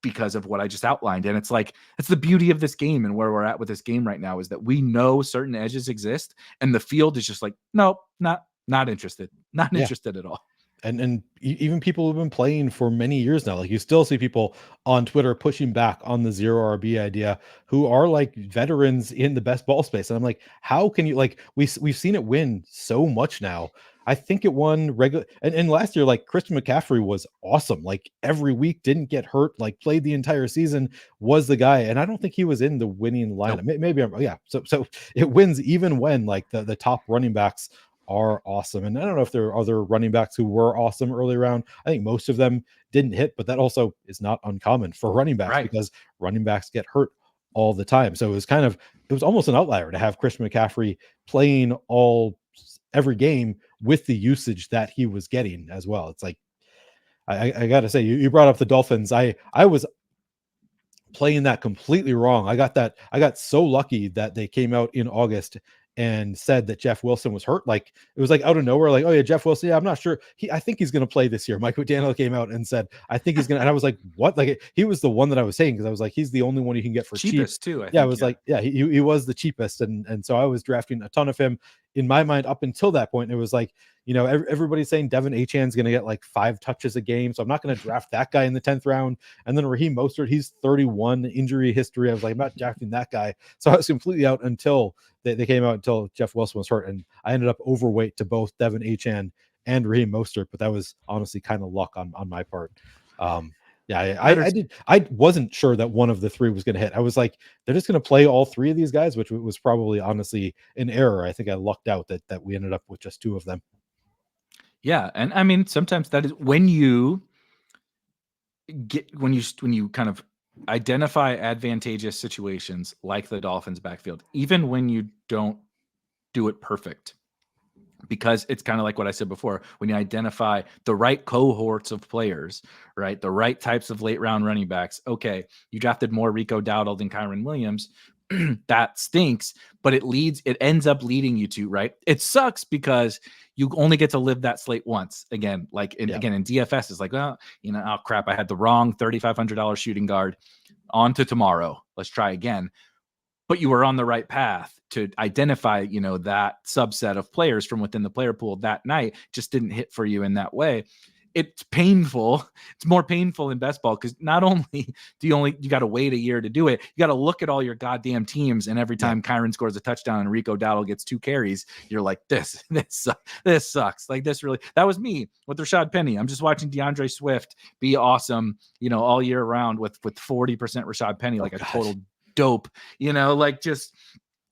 because of what I just outlined. And it's like, it's the beauty of this game and where we're at with this game right now is that we know certain edges exist and the field is just like, nope, not interested, interested at all. And even people who've been playing for many years now, like you still see people on Twitter pushing back on the 0 RB idea who are like veterans in the best ball space. And I'm like, how can you like, we've seen it win so much now. I think it won regular and last year, like Christian McCaffrey was awesome. Like every week didn't get hurt, like played the entire season, was the guy. And I don't think he was in the winning lineup. Nope. Maybe So it wins even when like the top running backs are awesome. And I don't know if there are other running backs who were awesome early round. I think most of them didn't hit, but that also is not uncommon for running backs right. Because running backs get hurt all the time. So it was almost an outlier to have Christian McCaffrey playing every game with the usage that he was getting as well. It's like, I gotta say, you brought up the Dolphins. I was playing that completely wrong. I got so lucky that they came out in August and said that Jeff Wilson was hurt. Like it was like out of nowhere, like, oh yeah, Jeff Wilson. Yeah, I'm not sure. I think he's going to play this year. Mike McDaniel came out and said, I think he's going to, and I was like, what? Like he was the one that I was saying. Cause I was like, he's the only one you can get for cheapest cheap. too. I was like, yeah, he was the cheapest. And so I was drafting a ton of him in my mind up until that point. It was like, everybody's saying Devin Achan's going to get like 5 touches a game. So I'm not going to draft that guy in the 10th round. And then Raheem Mostert, he's 31 injury history. I was like, I'm not drafting that guy. So I was completely out until they came out until Jeff Wilson was hurt. And I ended up overweight to both Devin Achan and Raheem Mostert, but that was honestly kind of luck on my part. I wasn't sure that one of the 3 was going to hit. I was like, they're just going to play all 3 of these guys, which was probably honestly an error. I think I lucked out that we ended up with just 2 of them. Yeah. And I mean, sometimes that is when you kind of identify advantageous situations like the Dolphins backfield, even when you don't do it perfect, because it's kind of like what I said before, when you identify the right cohorts of players, right, the right types of late round running backs. Okay, you drafted more Rico Dowdle than Kyron Williams. That stinks, but it ends up leading you to, right? It sucks because you only get to live that slate once. Again, like again in DFS, it's like, well, oh crap, I had the wrong $3,500 shooting guard. On to tomorrow. Let's try again. But you were on the right path to identify, that subset of players from within the player pool that night. Just didn't hit for you in that way. It's painful. It's more painful in best ball because not only do you got to wait a year to do it, you got to look at all your goddamn teams. And every time Kyron scores a touchdown and Rico Dowdle gets 2 carries, you're like, this sucks. Like that was me with Rashad Penny. I'm just watching DeAndre Swift be awesome, all year round with 40% Rashad Penny, like a total dope,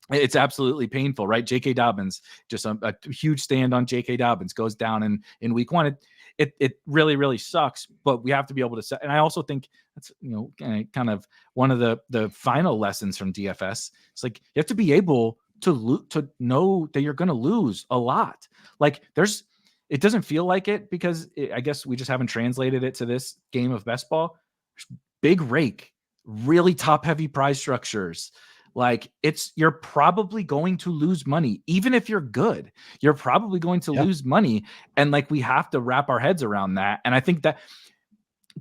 it's absolutely painful, right? J.K. Dobbins, just a huge stand on J.K. Dobbins, goes down in week 1. It really, really sucks, but we have to be able to set. And I also think that's, kind of one of the final lessons from DFS. It's like, you have to be able to know that you're going to lose a lot. Like it doesn't feel like it because I guess we just haven't translated it to this game of best ball. Big rake, really top heavy prize structures. Like you're probably going to lose money. Even if you're good, you're probably going to lose money. And like, we have to wrap our heads around that. And I think that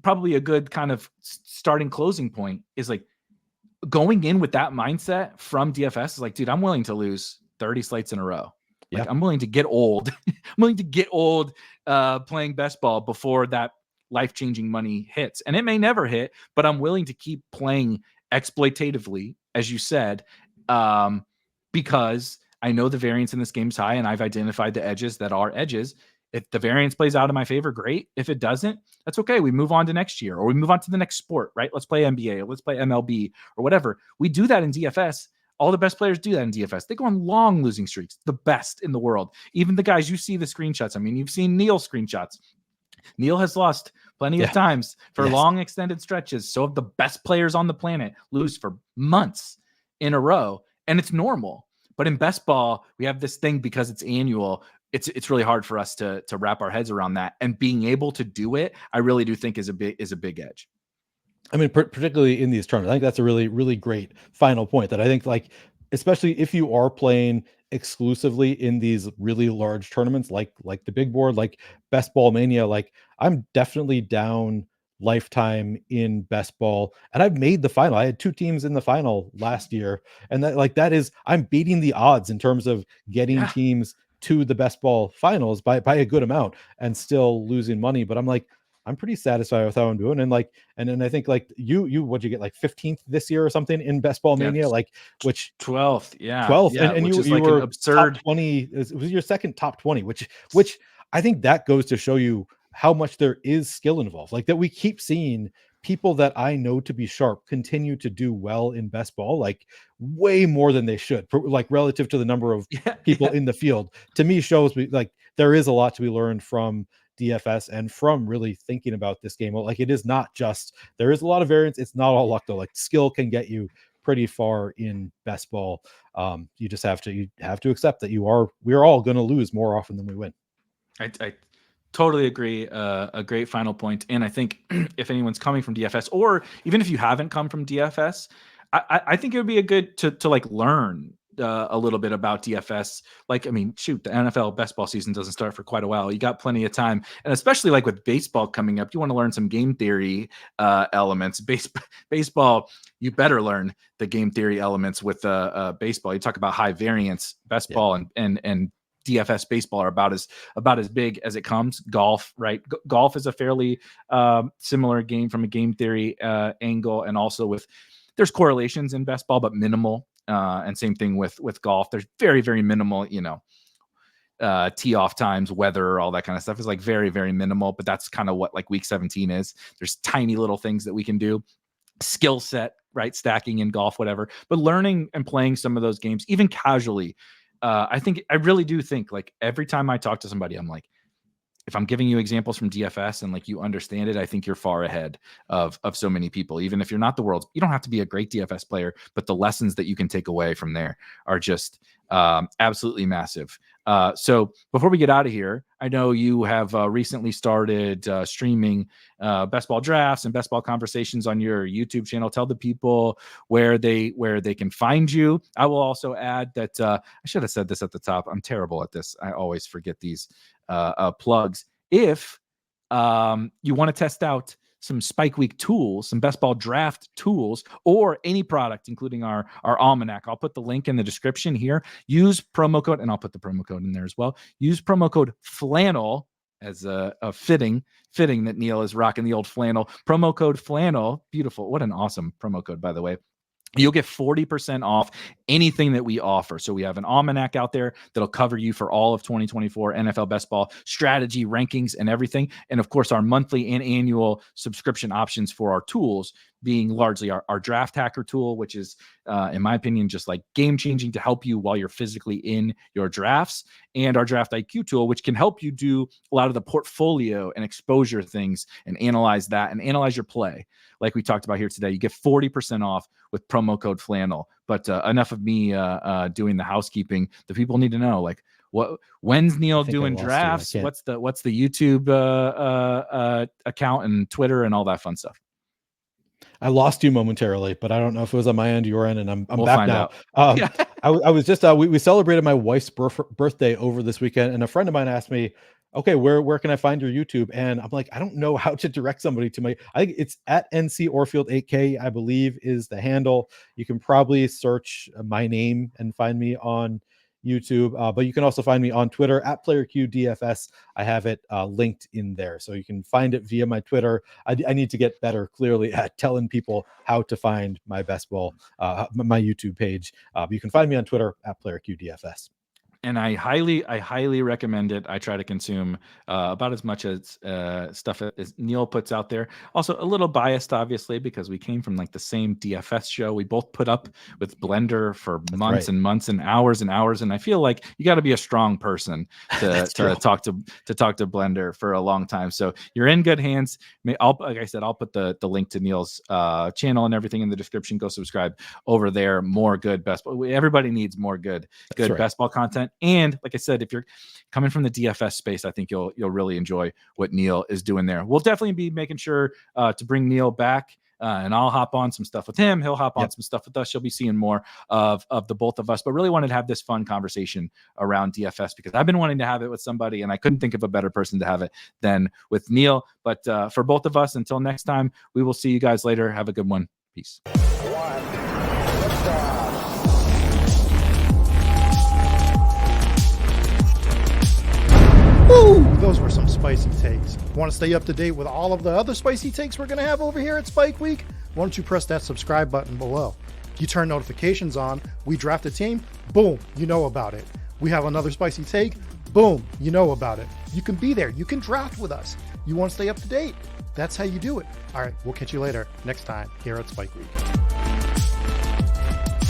probably a good kind of starting closing point is like going in with that mindset from DFS is like, dude, I'm willing to lose 30 slates in a row. Like I'm willing to get old. I'm willing to get old playing best ball before that life-changing money hits. And it may never hit, but I'm willing to keep playing exploitatively, as you said, because I know the variance in this game's high and I've identified the edges that are edges. If the variance plays out in my favor, great. If it doesn't, that's okay. We move on to next year or we move on to the next sport, right? Let's play NBA or let's play MLB or whatever. We do that in DFS. All the best players do that in DFS. They go on long losing streaks, the best in the world. Even the guys, you see the screenshots. I mean, you've seen Neil's screenshots. Neil has lost plenty of times for long extended stretches. So have the best players on the planet lose for months in a row. And it's normal. But in best ball, we have this thing because it's annual. It's really hard for us to wrap our heads around that. And being able to do it, I really do think is a big edge. I mean, particularly in these tournaments, I think that's a really, really great final point that I think, like, especially if you are playing exclusively in these really large tournaments, like the big board, like Best Ball Mania, like I'm definitely down lifetime in best ball, and I've made the final. I had 2 teams in the final last year, and that is, I'm beating the odds in terms of getting teams to the best ball finals by a good amount and still losing money. But I'm like, I'm pretty satisfied with how I'm doing. And like, and then I think like what'd you get, like 15th this year or something in Best Ball Mania, like, which 12th, 12th, and you like were an absurd top 20. It was your second top 20, which I think that goes to show you how much there is skill involved. Like that we keep seeing people that I know to be sharp continue to do well in best ball, like way more than they should, like relative to the number of people in the field. To me, shows me like there is a lot to be learned from DFS and from really thinking about this game. Like it is not just, there is a lot of variance. It's not all luck though. Like skill can get you pretty far in best ball. You just have to accept that we're all going to lose more often than we win. I totally agree. A great final point. And I think if anyone's coming from DFS, or even if you haven't come from DFS, I think it would be a good to like learn a little bit about DFS. Like, I mean, shoot, the NFL best ball season doesn't start for quite a while. You got plenty of time. And especially like with baseball coming up, you want to learn some game theory elements. Baseball, you better learn the game theory elements with baseball. You talk about high variance, best ball and DFS baseball are about as big as it comes. Golf, right? Golf is a fairly similar game from a game theory angle, and also there's correlations in best ball, but minimal. And same thing with golf. There's very, very minimal, tee off times, weather, all that kind of stuff is like very, very minimal. But that's kind of what like week 17 is. There's tiny little things that we can do. Skill set, right? Stacking in golf, whatever. But learning and playing some of those games, even casually. I really do think like every time I talk to somebody, I'm like, if I'm giving you examples from DFS and like you understand it, I think you're far ahead of so many people. Even if you're not the world's, you don't have to be a great DFS player, but the lessons that you can take away from there are just absolutely massive. So before we get out of here, I know you have recently started streaming best ball drafts and best ball conversations on your YouTube channel. Tell the people where they can find you. I will also add that I should have said this at the top. I'm terrible at this. I always forget these plugs. If you want to test out some Spike Week tools, some best ball draft tools, or any product, including our almanac, I'll put the link in the description here. Use promo code, and I'll put the promo code in there as well. Use promo code flannel as a fitting that Neil is rocking the old flannel. Promo code flannel. Beautiful. What an awesome promo code, by the way. You'll get 40% off anything that we offer. So we have an almanac out there that'll cover you for all of 2024 NFL best ball strategy, rankings, and everything. And of course, our monthly and annual subscription options for our tools being largely our draft hacker tool, which is, in my opinion, just like game changing to help you while you're physically in your drafts, and our draft IQ tool, which can help you do a lot of the portfolio and exposure things and analyze that and analyze your play. Like we talked about here today, you get 40% off with promo code flannel. But enough of me doing the housekeeping. The people need to know, like, when's Neil doing drafts? What's the YouTube account and Twitter and all that fun stuff? I lost you momentarily, but I don't know if it was on my end or your end, and I'm we'll back now. I was just we celebrated my wife's birthday over this weekend, and a friend of mine asked me, okay, where can I find your YouTube? And I'm like, I don't know how to direct somebody to my, I think it's at NC Orfield 8K, I believe is the handle. You can probably search my name and find me on YouTube, but you can also find me on Twitter at PlayerQDFS. I have it linked in there, so you can find it via my Twitter. I need to get better, clearly, at telling people how to find my best ball, my YouTube page. But you can find me on Twitter at PlayerQDFS. And I highly recommend it. I try to consume about as much as stuff as Neil puts out there. Also a little biased, obviously, because we came from like the same DFS show. We both put up with Blender for months and months and hours and hours. And I feel like you got to be a strong person to talk to Blender for a long time. So you're in good hands. Like I said, I'll put the link to Neil's channel and everything in the description. Go subscribe over there. More good best ball. Everybody needs more good best ball content. And like I said, if you're coming from the DFS space, I think you'll really enjoy what Neil is doing there. We'll definitely be making sure to bring Neil back, and I'll hop on some stuff with him. He'll hop on some stuff with us. You'll be seeing more of the both of us, but really wanted to have this fun conversation around DFS because I've been wanting to have it with somebody, and I couldn't think of a better person to have it than with Neil. But for both of us, until next time, we will see you guys later. Have a good one. Peace. Woo! Those were some spicy takes. Want to stay up to date with all of the other spicy takes we're going to have over here at Spike Week? Why don't you press that subscribe button below? You turn notifications on, we draft a team, boom, you know about it. We have another spicy take, boom, you know about it. You can be there. You can draft with us. You want to stay up to date? That's how you do it. All right, we'll catch you later next time here at Spike Week.